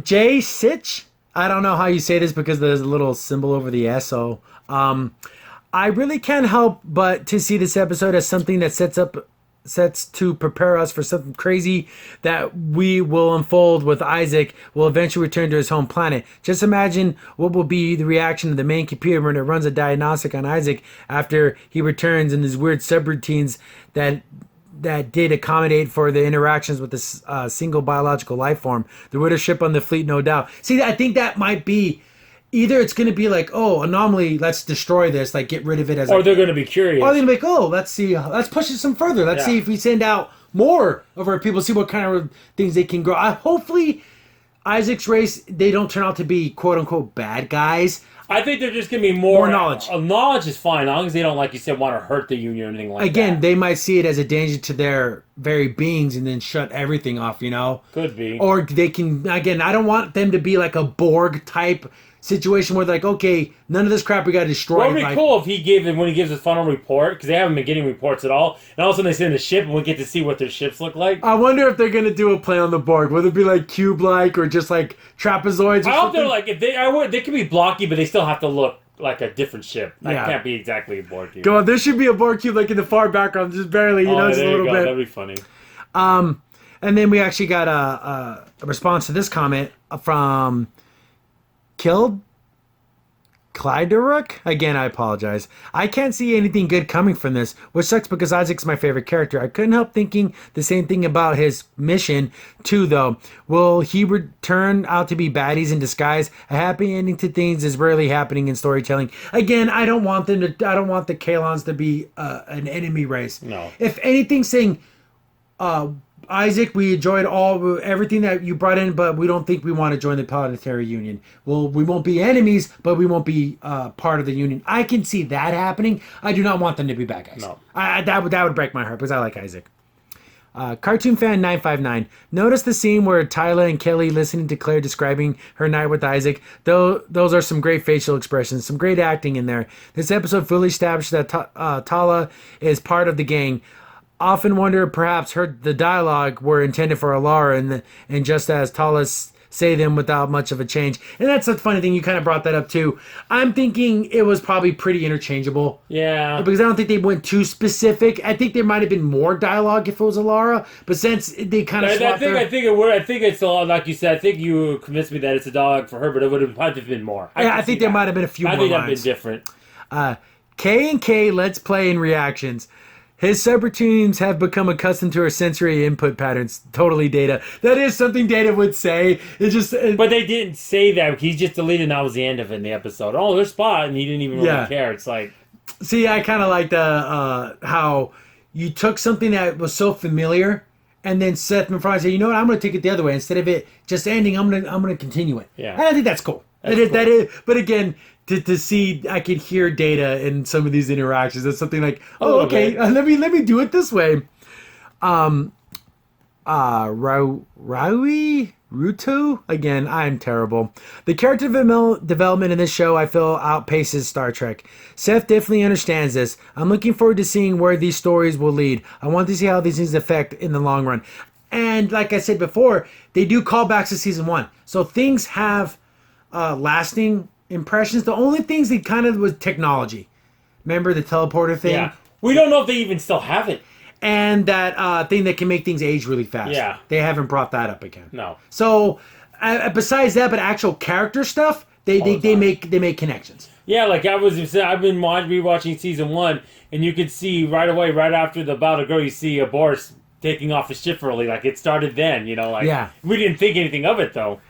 J Sitch. I don't know how you say this because there's a little symbol over the S. So, I really can't help but to see this episode as something that sets to prepare us for something crazy that we will unfold with Isaac will eventually return to his home planet. Just imagine what will be the reaction of the main computer when it runs a diagnostic on Isaac after he returns and his weird subroutines that did accommodate for the interactions with this single biological life form. The weirdest ship on the fleet, no doubt. See, I think that might be either it's going to be like, oh, anomaly, let's destroy this, like get rid of it as. Or they're going to be curious. Or they're going to be like, oh, let's see, let's push it some further. Let's see if we send out more of our people, see what kind of things they can grow. Hopefully, Isaac's race, they don't turn out to be quote unquote bad guys. I think they're just going to be more knowledge. Knowledge is fine, as long as they don't, like you said, want to hurt the Union or anything like that. Again, they might see it as a danger to their very beings and then shut everything off, Could be. Or they can, again, I don't want them to be like a Borg type situation where they're like, okay, none of this crap we got to destroy. Well, it would be cool if when he gives his final report, because they haven't been getting reports at all, and all of a sudden they send the ship and we get to see what their ships look like. I wonder if they're going to do a play on the Borg, whether it be like cube-like or just like trapezoids or I hope something. they're like, they could be blocky, but they still have to look like a different ship. It can't be exactly a Borg cube. Go on, there should be a Borg cube like in the far background, just barely, just a little bit. That'd be funny. And then we actually got a response to this comment from Killed Kleideruk? Again, I apologize. I can't see anything good coming from this, which sucks because Isaac's my favorite character. I couldn't help thinking the same thing about his mission, too, though. Will he turn out to be baddies in disguise? A happy ending to things is rarely happening in storytelling. Again, I don't want the Kalons to be an enemy race. No. If anything, saying, Isaac, we enjoyed everything that you brought in, but we don't think we want to join the Planetary Union. Well, we won't be enemies, but we won't be part of the Union. I can see that happening. I do not want them to be bad guys. No. That would break my heart because I like Isaac. Cartoon Fan 959. Notice the scene where Tyla and Kelly listening to Claire describing her night with Isaac. Those are some great facial expressions, some great acting in there. This episode fully established that Tala is part of the gang. Often wonder perhaps heard the dialogue were intended for Alara and just as Talas say them without much of a change. And that's a funny thing, you kind of brought that up too. I'm thinking it was probably pretty interchangeable. Yeah. Because I don't think they went too specific. I think there might have been more dialogue if it was Alara, but since they kind of swapped I think it's a lot, like you said, I think you convinced me that it's a dialogue for her, but it would have probably been more. I think there might have been a few more lines. I think that'd been different. K&K Let's Play and Reactions. His subroutines have become accustomed to her sensory input patterns. Totally Data. That is something Data would say. But they didn't say that. He just deleted and that was the end of it in the episode. Oh, there's Spot, and he didn't even really care. It's like... See, I kind of like how you took something that was so familiar and then set them in front and say, you know what, I'm going to take it the other way. Instead of it just ending, I'm gonna continue it. Yeah. And I think that's cool. That is, but again... To see, I could hear Data in some of these interactions. That's something like, oh, okay, let me do it this way. Ruto? Again, I'm terrible. The character development in this show, I feel, outpaces Star Trek. Seth definitely understands this. I'm looking forward to seeing where these stories will lead. I want to see how these things affect in the long run. And like I said before, they do callbacks to season 1. So things have lasting impressions. The only things that kind of was technology. Remember the teleporter thing? Yeah. We don't know if they even still have it. And that thing that can make things age really fast. Yeah. They haven't brought that up again. No. So besides that, but actual character stuff, they make connections. Yeah, like I've been rewatching season 1, and you could see right away, right after the Battle Girl, you see a Boris taking off his ship early. Like it started then, We didn't think anything of it though.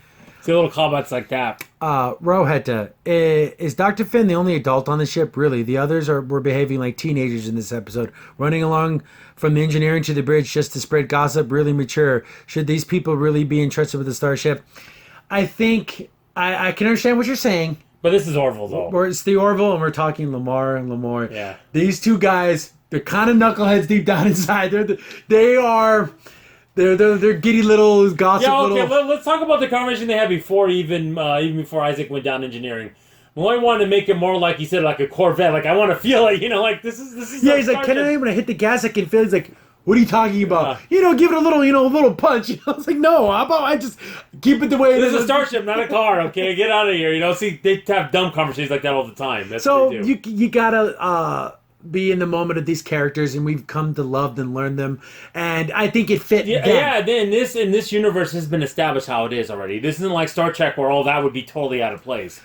See little comments like that. Rohetta, is Dr. Finn the only adult on the ship? Really, the others were behaving like teenagers in this episode, running along from the engineering to the bridge just to spread gossip. Really mature. Should these people really be entrusted with the starship? I think I can understand what you're saying. But this is Orville, though. It's the Orville, and we're talking Lamar and Lamore. Yeah. These two guys, they're kind of knuckleheads deep down inside. They're giddy little gossip. Yeah, okay. Let's talk about the conversation they had before, even before Isaac went down engineering. Malloy wanted to make it more like he said, like a Corvette. Like I want to feel it, like this is. Yeah, he's like, can I? When I hit the gas, I can feel. He's like, What are you talking about? Give it a little punch. I was like, no, how about I just keep it the way it is? This is a starship, not a car, okay? Get out of here. See, they have dumb conversations like that all the time. That's what they do. You gotta be in the moment of these characters, and we've come to love and learn them, and I think it fit. In this universe has been established how it is already. This isn't like Star Trek where all that would be totally out of place.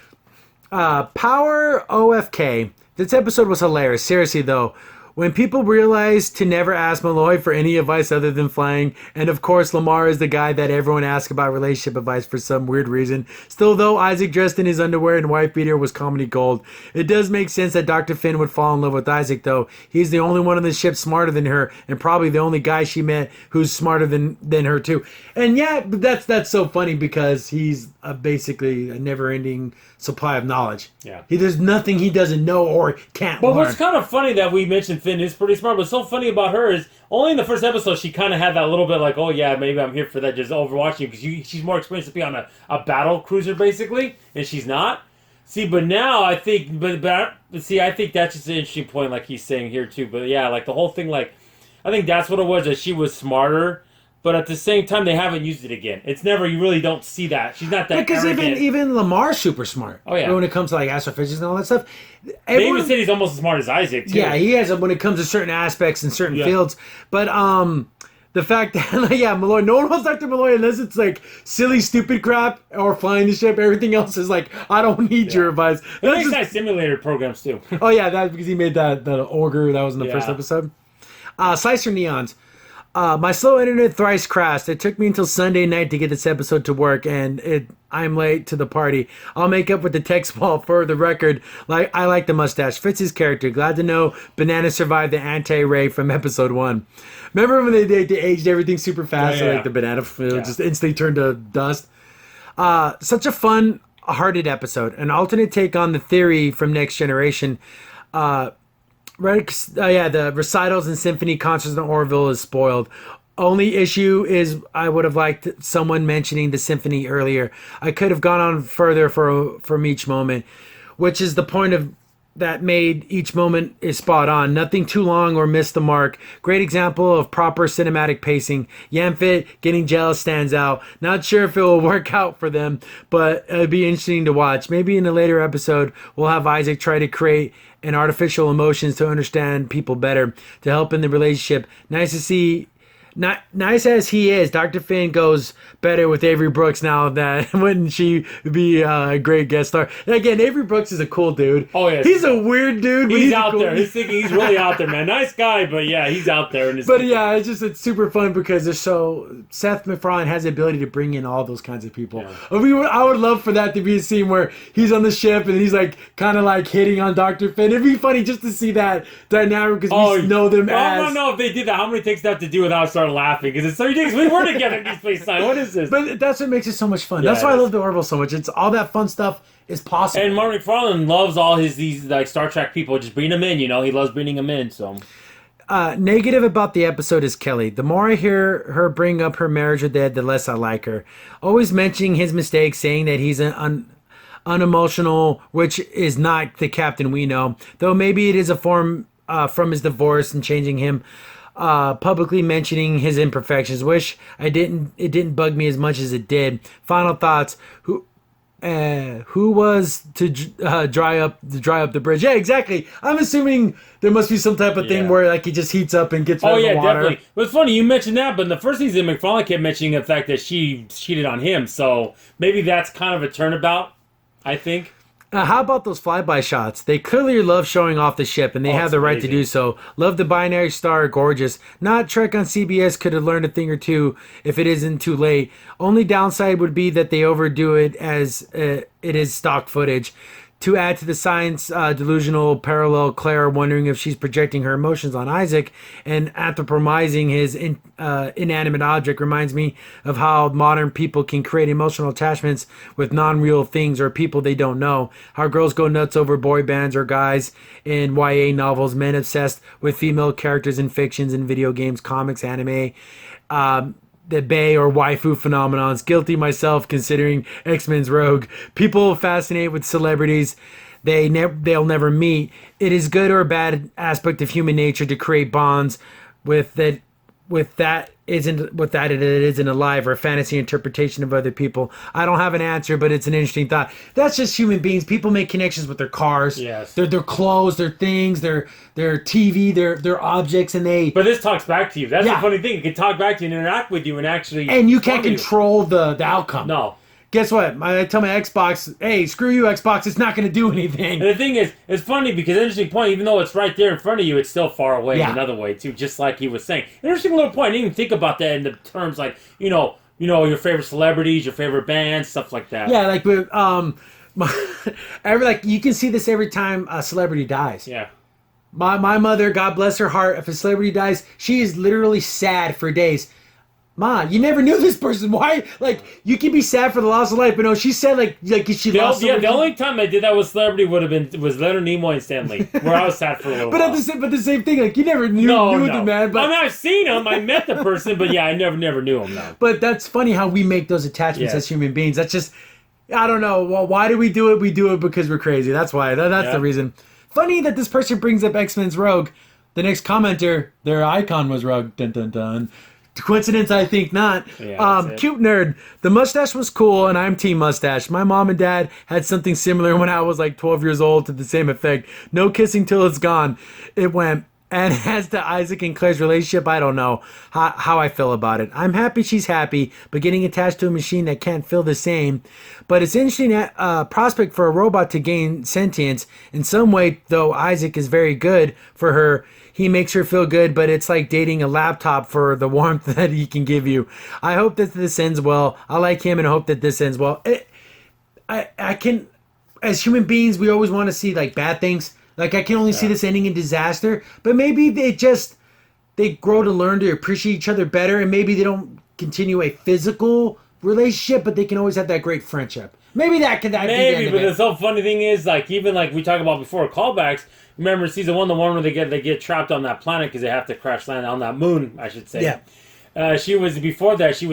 Power OFK. This episode was hilarious. Seriously though, when people realize to never ask Malloy for any advice other than flying, and of course Lamar is the guy that everyone asks about relationship advice for some weird reason. Still though, Isaac dressed in his underwear and wife beater was comedy gold. It does make sense that Dr. Finn would fall in love with Isaac though. He's the only one on the ship smarter than her, and probably the only guy she met who's smarter than her too. And yeah, that's so funny because he's basically a never-ending supply of knowledge. Yeah. There's nothing he doesn't know or can't learn. But what's kind of funny that we mentioned Finn is pretty smart, but what's so funny about her is only in the first episode she kind of had that little bit like, oh yeah, maybe I'm here for that, just overwatching you, because she's more experienced to be on a battle cruiser basically, and she's not. See, but now I think, I think that's just an interesting point, like he's saying here too. But yeah, like the whole thing, like I think that's what it was, that she was smarter. But at the same time, they haven't used it again. It's never, you really don't see that. She's not that because arrogant. even Lamar's super smart. Oh, yeah. When it comes to like astrophysics and all that stuff. They even said he's almost as smart as Isaac, too. Yeah, he is when it comes to certain aspects in certain fields. But the fact that, Malloy, no one wants Dr. Malloy unless it's like silly, stupid crap or flying the ship. Everything else is like, I don't need your advice. He makes nice simulator programs, too. Oh, yeah, that's because he made that ogre that was in the first episode. Slicer Neons. My slow internet thrice crashed. It took me until Sunday night to get this episode to work, and I'm late to the party. I'll make up with the text wall for the record. I like the mustache. Fits his character. Glad to know Banana survived the anti-ray from episode 1. Remember when they aged everything super fast? So, like the banana just instantly turned to dust. Such a fun, hearted episode. An alternate take on the theory from Next Generation. The recitals and symphony concerts in Orville is spoiled. Only issue is I would have liked someone mentioning the symphony earlier. I could have gone on further from each moment, which is the point of that made each moment is spot on. Nothing too long or missed the mark. Great example of proper cinematic pacing. Yamfit getting jealous stands out. Not sure if it will work out for them, but it'd be interesting to watch. Maybe in a later episode, we'll have Isaac try to create an artificial emotions to understand people better, to help in the relationship. Nice to see. Not nice as he is, Dr. Finn goes better with Avery Brooks now. That wouldn't she be a great guest star? And again, Avery Brooks is a cool dude. Oh yeah, he's a weird dude. He's out there. He's really out there, man. Nice guy, but yeah, he's out there. It's super fun because Seth MacFarlane has the ability to bring in all those kinds of people. Yeah. I would love for that to be a scene where he's on the ship and he's like kind of like hitting on Dr. Finn. It'd be funny just to see that dynamic because we know them as. I don't know if they did that. How many takes that to do without starting laughing because it's so ridiculous. We were together in these places. What is this? But that's what makes it so much fun. That's why I love the Orville so much. It's all that fun stuff is possible. And Mark McFarlane loves all these like Star Trek people. Just bring them in. He loves bringing them in. So. Negative about the episode is Kelly. The more I hear her bring up her marriage with Ed, the less I like her. Always mentioning his mistakes, saying that he's an unemotional, which is not the captain we know. Though maybe it is a form from his divorce and changing him. Publicly mentioning his imperfections. Wish it didn't bug me as much as it did. Final thoughts. Who was to dry up the bridge? Yeah, exactly. I'm assuming there must be some type of thing where like he just heats up and gets rid of the water. Definitely. But it's funny you mentioned that, but in the first season, McFarlane kept mentioning the fact that she cheated on him. So maybe that's kind of a turnabout, I think. How about those flyby shots? They clearly love showing off the ship, and they have the right to do so. Love the binary star, gorgeous. Not Trek on CBS could have learned a thing or two if it isn't too late. Only downside would be that they overdo it as it is stock footage. To add to the science delusional parallel, Claire wondering if she's projecting her emotions on Isaac and anthropomizing his inanimate object reminds me of how modern people can create emotional attachments with non-real things or people they don't know. How girls go nuts over boy bands or guys in YA novels, men obsessed with female characters in fictions and video games, comics, anime. The bae or waifu phenomenons. Guilty myself considering X-Men's Rogue. People fascinate with celebrities they'll never meet. It is good or a bad aspect of human nature to create bonds with that it isn't alive, or a fantasy interpretation of other people. I don't have an answer, but it's an interesting thought. That's just human beings. People make connections with their cars, yes, their clothes, their things, their TV, their objects, and they. But this talks back to you. That's the funny thing. It can talk back to you and interact with you and actually. And you can't control the outcome. No. Guess what? I tell my Xbox, hey, screw you, Xbox. It's not going to do anything. And the thing is, it's funny because interesting point. Even though it's right there in front of you, it's still far away in another way too. Just like he was saying. Interesting little point. I didn't even think about that in the terms like your favorite celebrities, your favorite bands, stuff like that. Yeah, like you can see this every time a celebrity dies. Yeah. My mother, God bless her heart, if a celebrity dies, she is literally sad for days. Ma, you never knew this person. Why? Like, you can be sad for the loss of life, but no, she said like she lost. Yeah, the only time I did that with celebrity was Leonard Nimoy and Stan Lee, where I was sad for a little while. But the same thing, like you never knew the man. But I've seen him. I met the person, but yeah, I never knew him. No. But that's funny how we make those attachments as human beings. That's just, I don't know. Well, why do we do it? We do it because we're crazy. That's why. That's the reason. Funny that this person brings up X-Men's Rogue. The next commenter, their icon was Rogue. Dun dun dun. Coincidence? I think not. Yeah, cute nerd. The mustache was cool, and I'm team mustache. My mom and dad had something similar when I was like 12 years old to the same effect. No kissing till it's gone. It went. And as to Isaac and Claire's relationship, I don't know how I feel about it. I'm happy she's happy, but getting attached to a machine that can't feel the same. But it's interesting prospect for a robot to gain sentience. In some way, though, Isaac is very good for her. He makes her feel good, but it's like dating a laptop for the warmth that he can give you. I hope that this ends well. I like him and hope that this ends well. I can, as human beings, we always want to see like bad things. Like I can only see this ending in disaster, but maybe they grow to learn to appreciate each other better, and maybe they don't continue a physical relationship, but they can always have that great friendship. Maybe that could be the end of it. The so funny thing is, like even like we talked about before, callbacks. Remember season 1, the one where they get trapped on that planet because they have to crash land on that moon, I should say. Yeah. She was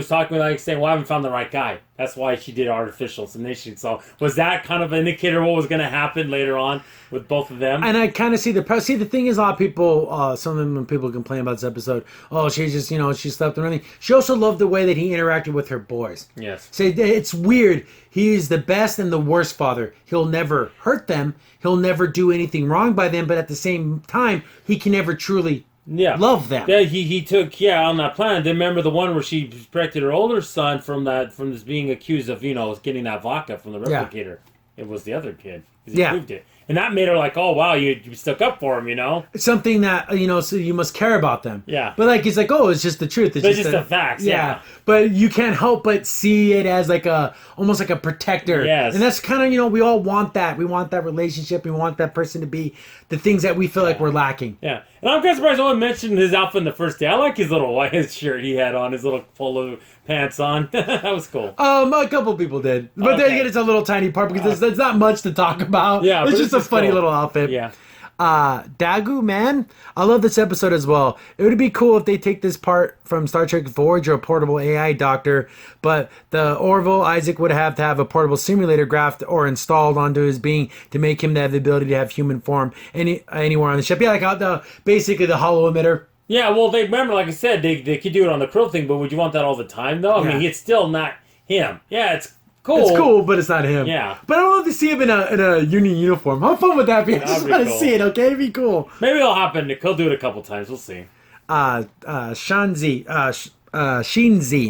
talking like saying, "Well, I haven't found the right guy." That's why she did artificial insemination. So was that kind of an indicator of what was going to happen later on with both of them? And I kind of see the thing is, a lot of people, some of them when people complain about this episode, oh, she just she slept and everything. She also loved the way that he interacted with her boys. Yes. So it's weird. He's the best and the worst father. He'll never hurt them. He'll never do anything wrong by them. But at the same time, he can never truly love them. Yeah, he took on that planet. Then remember the one where she protected her older son from this being accused of getting that vodka from the replicator. It was the other kid. He proved it. And that made her like, oh, wow, you stuck up for him, Something that, so you must care about them. Yeah. But, like, it's like, oh, it's just the truth. It's just the facts, yeah. But you can't help but see it as, like, almost like a protector. Yes. And that's kind of, we all want that. We want that relationship. We want that person to be the things that we feel like we're lacking. Yeah. And I'm kind of surprised no one mentioned his outfit in the first day. I like his little white shirt he had on, his little polo pants on. That was cool. A couple people did. But then again, it's a little tiny part because there's not much to talk about. Yeah, it's just a funny little outfit. Yeah. Dagu, man, I love this episode as well. It would be cool if they take this part from Star Trek Voyager, a portable AI doctor, but the Orville, Isaac would have to have a portable simulator graphed or installed onto his being to make him have the ability to have human form anywhere on the ship. Yeah, like basically the hollow emitter. Yeah, well, they remember, like I said, they could do it on the Krill thing, but would you want that all the time, though? I mean, it's still not him. Yeah, it's cool. It's cool, but it's not him. Yeah. But I would love to see him in a union uniform. How fun would that be? I just want to see it, okay? It'd be cool. Maybe it'll happen. He'll do it a couple times. We'll see. Shinzi.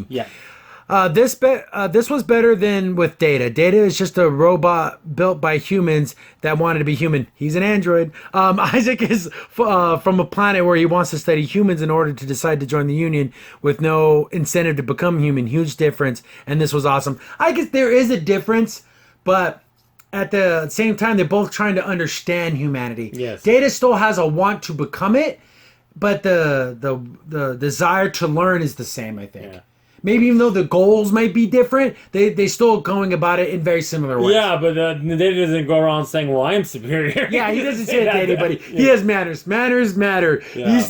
Yeah. This was better than with Data. Data is just a robot built by humans that wanted to be human. He's an android. Isaac is from a planet where he wants to study humans in order to decide to join the Union with no incentive to become human. Huge difference. And this was awesome. I guess there is a difference, but at the same time, they're both trying to understand humanity. Yes. Data still has a want to become it, but the desire to learn is the same, I think. Yeah. Maybe even though the goals might be different, they still going about it in very similar ways. Yeah, but Data doesn't go around saying, well, I am superior. Yeah, he doesn't say it to anybody. Yeah. He has manners. Manners matter. Yeah.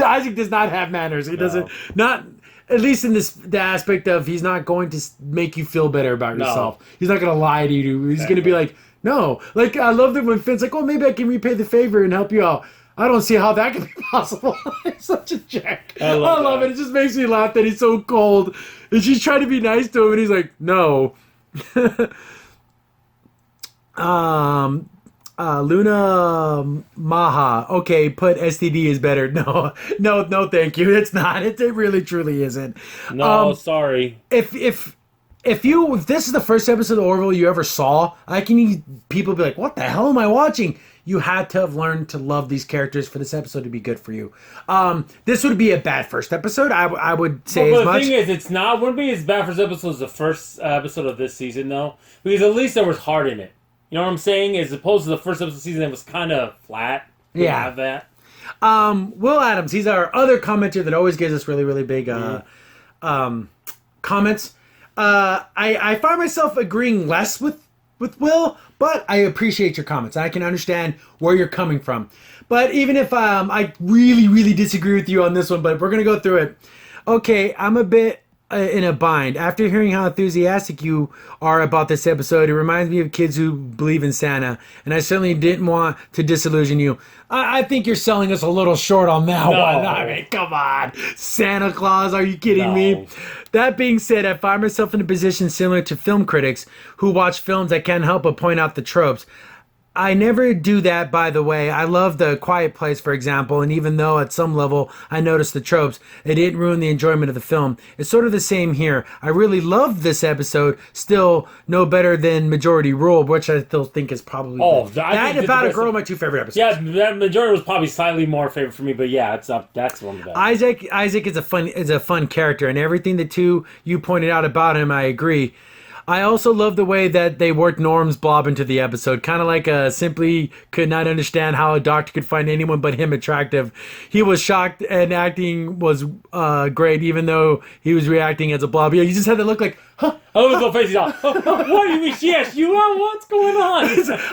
Isaac does not have manners. He doesn't, not, at least in the aspect of he's not going to make you feel better about yourself. No. He's not going to lie to you. He's going to be like, no. Like, I love that when Finn's like, oh, maybe I can repay the favor and help you out. I don't see how that could be possible. He's such a jerk. I love it. It just makes me laugh that he's so cold. And she's trying to be nice to him, and he's like, no. Luna Maha. Okay, put STD is better. No, thank you. It's not. It really, truly isn't. No, sorry. If this is the first episode of Orville you ever saw, people be like, what the hell am I watching? You had to have learned to love these characters for this episode to be good for you. This would be a bad first episode. I would say as much. But the thing is, wouldn't be as bad first episode as the first episode of this season, though. Because at least there was heart in it. You know what I'm saying? As opposed to the first episode of the season that was kind of flat. Yeah. Have that. Will Adams, he's our other commenter that always gives us really, really big comments. I find myself agreeing less with Will, but I appreciate your comments. I can understand where you're coming from. But even if I really, really disagree with you on this one, but we're going to go through it. Okay, I'm a bit in a bind. After hearing how enthusiastic you are about this episode, it reminds me of kids who believe in Santa, and I certainly didn't want to disillusion you. I think you're selling us a little short on that one. I mean, come on. Santa Claus, are you kidding me? That being said, I find myself in a position similar to film critics who watch films that can't help but point out the tropes. I never do that, by the way. I love The Quiet Place, for example, and even though at some level I noticed the tropes, it didn't ruin the enjoyment of the film. It's sort of the same here. I really loved this episode, still no better than Majority Rule, which I still think is probably... that About a Girl, my two favorite episodes. Yeah, that Majority was probably slightly more favorite for me, but yeah, it's up. That's one of the best. Isaac is a fun character, and everything the two you pointed out about him, I agree. I also love the way that they worked Norm's blob into the episode. Kind of like simply could not understand how a doctor could find anyone but him attractive. He was shocked and acting was great, even though he was reacting as a blob. Yeah, you just had to look like, huh? Oh, his little face is all, what do you mean? Yes, you are? What's going on?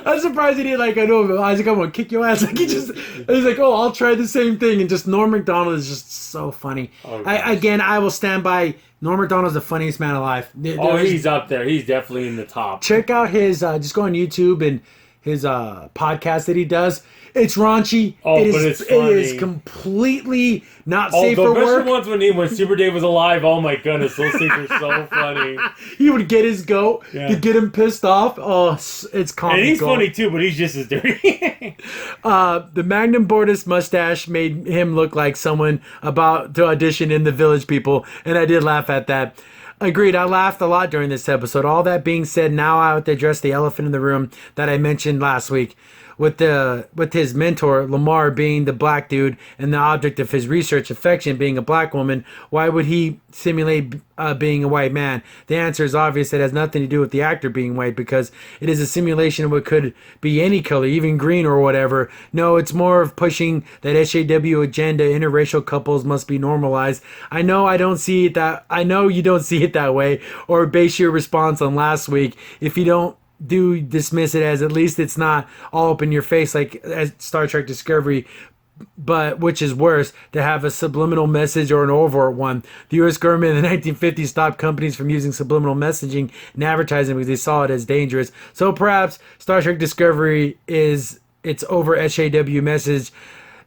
I'm surprised he didn't I know, Isaac, I'm going to kick your ass. Like he's like, oh, I'll try the same thing. And just Norm Macdonald is just so funny. I will stand by Norm Macdonald's the funniest man alive. He's up there. He's definitely in the top. Check out his, just go on YouTube and his podcast that he does. It's raunchy. But it's funny. It is completely not safe for work. The ones when Super Dave was alive, oh my goodness, those things are so funny. He would get his goat to get him pissed off. Oh, it's comical. And he's funny too, but he's just as dirty. The Magnum Bortus mustache made him look like someone about to audition in The Village People, and I did laugh at that. Agreed, I laughed a lot during this episode. All that being said, now I have to address the elephant in the room that I mentioned last week. With his mentor, Lamar, being the black dude and the object of his research affection being a black woman, why would he simulate being a white man? The answer is obvious. It has nothing to do with the actor being white because it is a simulation of what could be any color, even green or whatever. No, it's more of pushing that SAW agenda. Interracial couples must be normalized. I know you don't see it that way, or base your response on last week. If you don't dismiss it as at least it's not all up in your face like as Star Trek Discovery, but which is worse, to have a subliminal message or an overt one. The U.S. government in the 1950s stopped companies from using subliminal messaging in advertising because they saw it as dangerous. So perhaps Star Trek Discovery is its over SAW message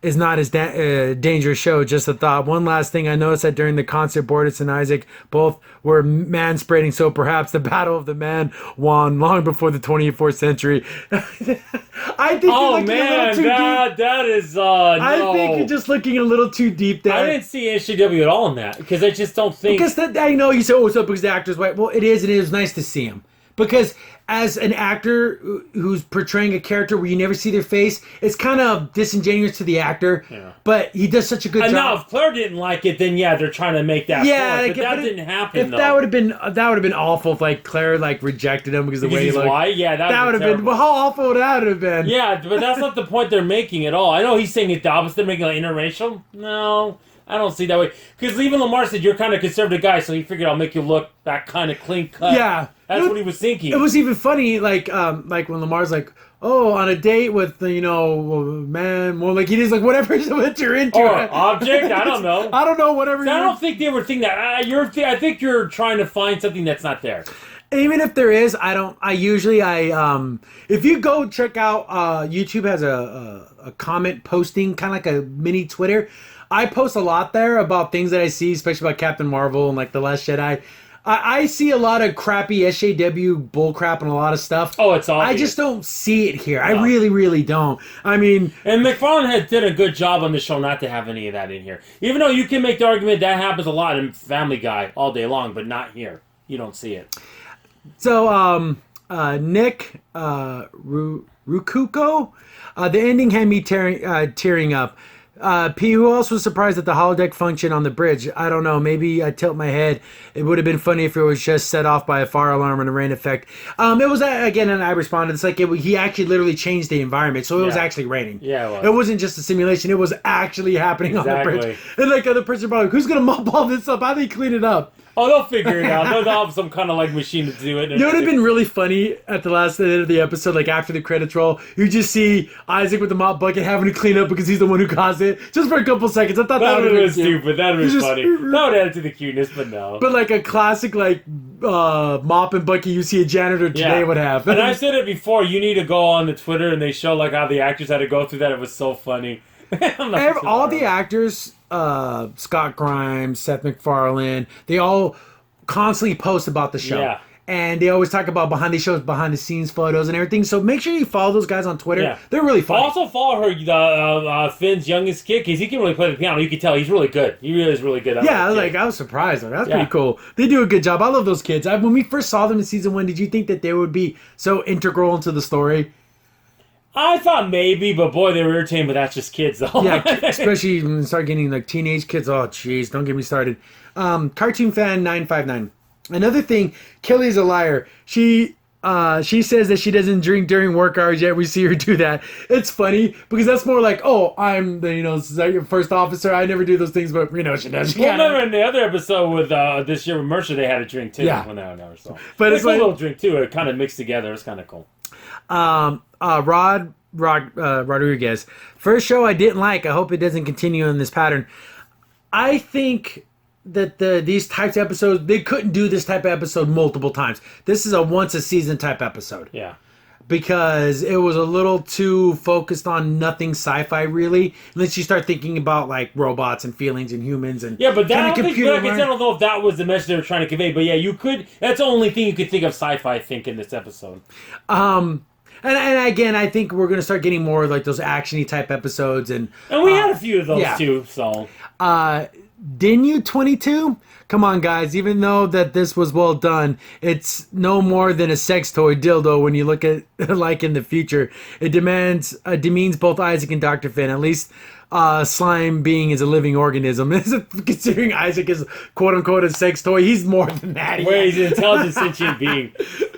is not as dangerous show. Just a thought. One last thing, I noticed that during the concert, Bortus and Isaac both were manspreading, so perhaps the Battle of the Man won long before the 24th century. I think you're looking a little too deep. That is no. I think you're just looking a little too deep there. I didn't see SAW at all in that because I just don't think. Because I know you said, "Oh, so because the actor's white." Well, it is. It is nice to see him. Because as an actor who's portraying a character where you never see their face, it's kind of disingenuous to the actor. Yeah. But he does such a good job. Now, if Claire didn't like it, then yeah, they're trying to make that point. But that didn't happen. If that would have been awful if like Claire like rejected him because the way he looked. White? Yeah, that would have been. Well, how awful would that have been? Yeah, but that's not the point they're making at all. I know he's saying it the opposite. They're making like interracial. No. I don't see that way. Because even Lamar said you're kind of a conservative guy, so he figured I'll make you look that kind of clean cut. Yeah. That's what he was thinking. It was even funny, like when Lamar's like, oh, on a date with, man, well, like he just like whatever you're into. Or object, I don't know. I don't know, whatever. So I don't think they were thinking that. I think you're trying to find something that's not there. Even if there is, if you go check out, YouTube has a comment posting, kind of like a mini Twitter. I post a lot there about things that I see, especially about Captain Marvel and like The Last Jedi. I see a lot of crappy SJW bullcrap and a lot of stuff. Oh, it's obvious. I just don't see it here. No. I really, really don't. I mean... And McFarlane did a good job on the show not to have any of that in here. Even though you can make the argument that happens a lot in Family Guy all day long, but not here. You don't see it. So, Nick Rukuko, the ending had me tearing up. P, who else was surprised at the holodeck function on the bridge? I don't know. Maybe I tilt my head. It would have been funny if it was just set off by a fire alarm and a rain effect. It was, again, and I responded. It's like he actually literally changed the environment, so it was actually raining. Yeah, it was. It wasn't just a simulation. It was actually happening on the bridge. And like other person brought up, who's going to mop all this up? How do they clean it up? Oh, they'll figure it out. They'll have some kind of like machine to do it. You know what would have been really funny at the last end of the episode, like after the credits roll, you just see Isaac with the mop bucket having to clean up because he's the one who caused it, just for a couple seconds. I thought that would have been stupid. That would have been funny. That would add to the cuteness, but no. But like a classic like mop and bucket you see a janitor today would have. And I said it before. You need to go on the Twitter and they show like how the actors had to go through that. It was so funny. All the actors, Scott Grimes, Seth MacFarlane, they all constantly post about the show. Yeah. And they always talk about behind the scenes photos and everything. So make sure you follow those guys on Twitter. Yeah. They're really funny. Also follow her, Finn's youngest kid, because he can really play the piano. You can tell he's really good. He really is really good. I was surprised. That's pretty cool. They do a good job. I love those kids. When we first saw them in season 1, did you think that they would be so integral into the story? I thought maybe, but boy, they were irritating, but that's just kids, though. Yeah, especially when you start getting like teenage kids. Oh, jeez, don't get me started. Cartoon fan 959. Another thing, Kelly's a liar. She says that she doesn't drink during work hours, yet we see her do that. It's funny because that's more like, oh, I'm the first officer. I never do those things, but she does. Well, remember in the other episode with this year with Mercer, they had a drink too. Yeah. So. But it's like a little drink too. It kind of mixed together. It's kind of cool. Rodriguez. First show I didn't like. I hope it doesn't continue in this pattern. I think that these types of episodes, they couldn't do this type of episode multiple times. This is a once a season type episode. Yeah. Because it was a little too focused on nothing sci-fi really. Unless you start thinking about like robots and feelings and humans and but that, I don't know if that was the message they were trying to convey. But yeah, you could. That's the only thing you could think of sci-fi in this episode. And again, I think we're gonna start getting more like those actiony type episodes, and we had a few of those too. So, Dinu 22. Come on, guys. Even though that this was well done, it's no more than a sex toy dildo. When you look at like in the future, it demeans both Isaac and Dr. Finn. At least. Slime being is a living organism. Considering Isaac is quote unquote a sex toy, he's more than that. Wait, he's an intelligent sentient being.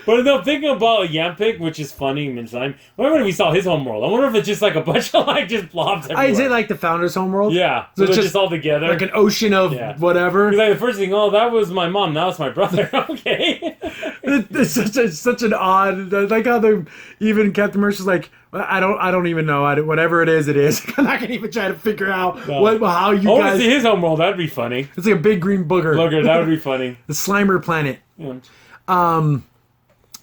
But no, thinking about Yampik, which is funny and slime. I wonder if we saw his homeworld. I wonder if it's just like a bunch of like just blobs everywhere. Is it like the Founder's homeworld? Yeah, so it's just all together, like an ocean of whatever. He's like the first thing, that was my mom. Now it's my brother. Okay. It's such an odd, like how even Captain Mercer's like. I don't even know. Whatever it is, it is. I'm not gonna even try to figure out how you guys. I want to see his homeworld. That'd be funny. It's like a big green booger. That would be funny. The Slimer planet. Yeah.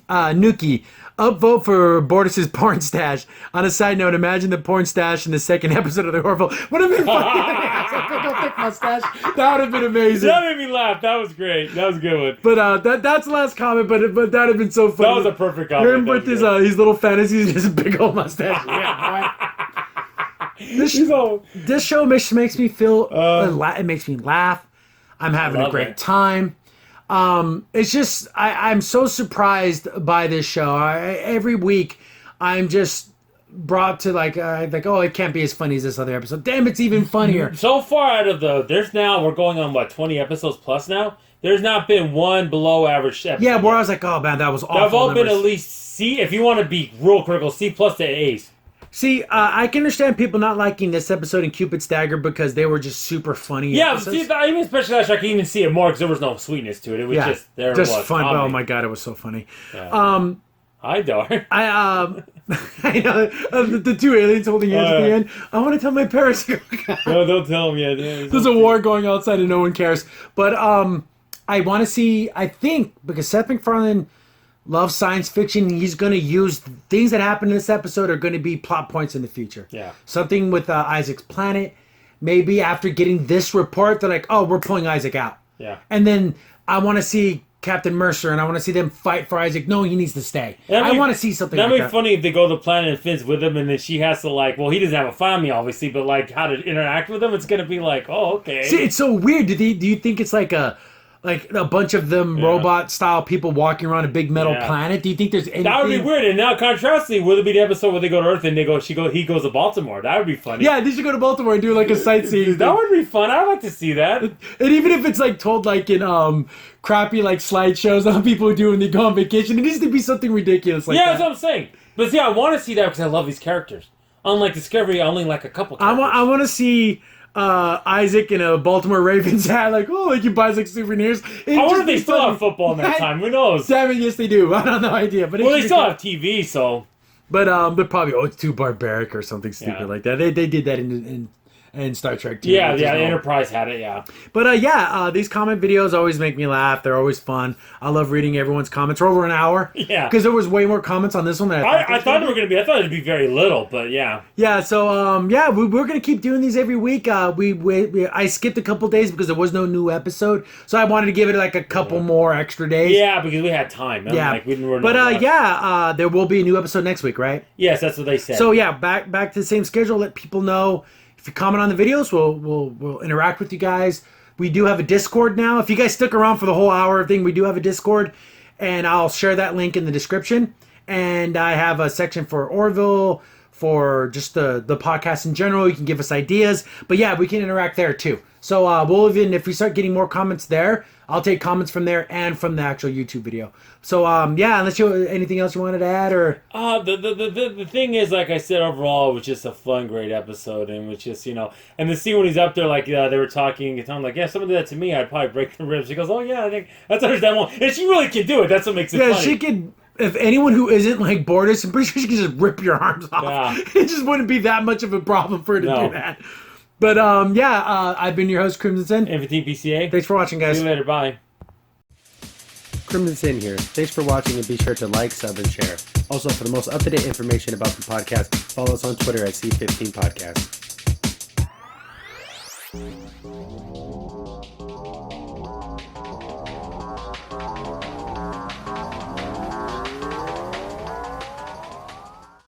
Nuki, upvote for Bortus's porn stash. On a side note, imagine the porn stash in the second episode of the Orville. Would have been funny. Go thick mustache. That would have been amazing. That made me laugh. That was great. That was a good one. But that's the last comment. But that would have been so funny. That was a perfect comment. Him with his little fantasies, his big old mustache. Yeah, this show makes me feel. It makes me laugh. I'm having a great time. It's just I'm so surprised by this show. Every week, I'm just brought to like it can't be as funny as this other episode. Damn, it's even funnier. So far out of we're going on 20 episodes plus now. There's not been one below average episode. Yeah, where I was like, oh man, that was awful. They've all been at least C. If you want to be real critical, C+ to A's. See, I can understand people not liking this episode and Cupid's Dagger because they were just super funny. Yeah, see, even especially that show, I can even see it more because there was no sweetness to it. It was just fun. Comedy. Oh my god, it was so funny. Yeah. Hi, Dar. I know the two aliens holding hands at the end. I want to tell my parents. No, don't tell them yet. Yeah, there's a war going outside and no one cares. But I want to see. I think because Seth MacFarlane loves science fiction. He's going to use things that happen in this episode are going to be plot points in the future. Yeah. Something with Isaac's planet. Maybe after getting this report, they're like, oh, we're pulling Isaac out. Yeah. And then I want to see Captain Mercer, and I want to see them fight for Isaac. No, he needs to stay. I want to see something like that. That'd be funny if they go to the planet and Finn's with him, and then she has to, like, well, he doesn't have a family, obviously, but, like, how to interact with him, it's going to be like, oh, okay. See, it's so weird. Do you think it's like a bunch of them robot-style people walking around a big metal planet? Do you think there's anything? That would be weird. And now, contrastly, will it be the episode where they go to Earth and he goes to Baltimore? That would be funny. Yeah, they should go to Baltimore and do like a sightseeing. That would be fun. I'd like to see that. And even if it's like told like in crappy like slideshows on people do when they go on vacation, it needs to be something ridiculous like that. Yeah, that's what I'm saying. But see, I want to see that because I love these characters. Unlike Discovery, I only like a couple characters. I want to see Isaac in a Baltimore Ravens hat, like, oh, like he buys like souvenirs. I wonder if they still have football in that time. Who knows? Damn it, yes they do. I don't know idea, but well, they still have TV, so. But they're probably it's too barbaric or something stupid like that. They did that in Star Trek too. Yeah, Enterprise had it, yeah. But these comment videos always make me laugh. They're always fun. I love reading everyone's comments. We're over an hour. Yeah. Because there was way more comments on this one than I thought there were going to be. I thought it'd be very little, but yeah. Yeah, so we're going to keep doing these every week. I skipped a couple days because there was no new episode, so I wanted to give it like a couple more extra days. Yeah, because we had time. Yeah. There will be a new episode next week, right? Yes, that's what they said. So yeah, back to the same schedule. Let people know. If you comment on the videos, we'll interact with you guys. We do have a Discord now. If you guys stuck around for the whole hour thing, we do have a Discord, and I'll share that link in the description. And I have a section for Orville, for just the podcast in general. You can give us ideas. But yeah, we can interact there too. So if we start getting more comments there, I'll take comments from there and from the actual YouTube video. So unless anything else you wanted to add or the thing is, like I said, overall it was just a fun, great episode, and it was just and the scene when he's up there, like they were talking, and I'm like, yeah, someone did that to me, I'd probably break the ribs. She goes, oh yeah, I think that's understandable, and she really can do it. That's what makes it funny. Yeah, she could. If anyone who isn't like Bortus, I'm pretty sure she can just rip your arms off. Yeah. It just wouldn't be that much of a problem for her to do that. But I've been your host, Crimson Sin. Everything PCA. Thanks for watching, guys. See you later. Bye. Crimson Sin here. Thanks for watching, and be sure to like, sub, and share. Also, for the most up-to-date information about the podcast, follow us on Twitter at C15 Podcast.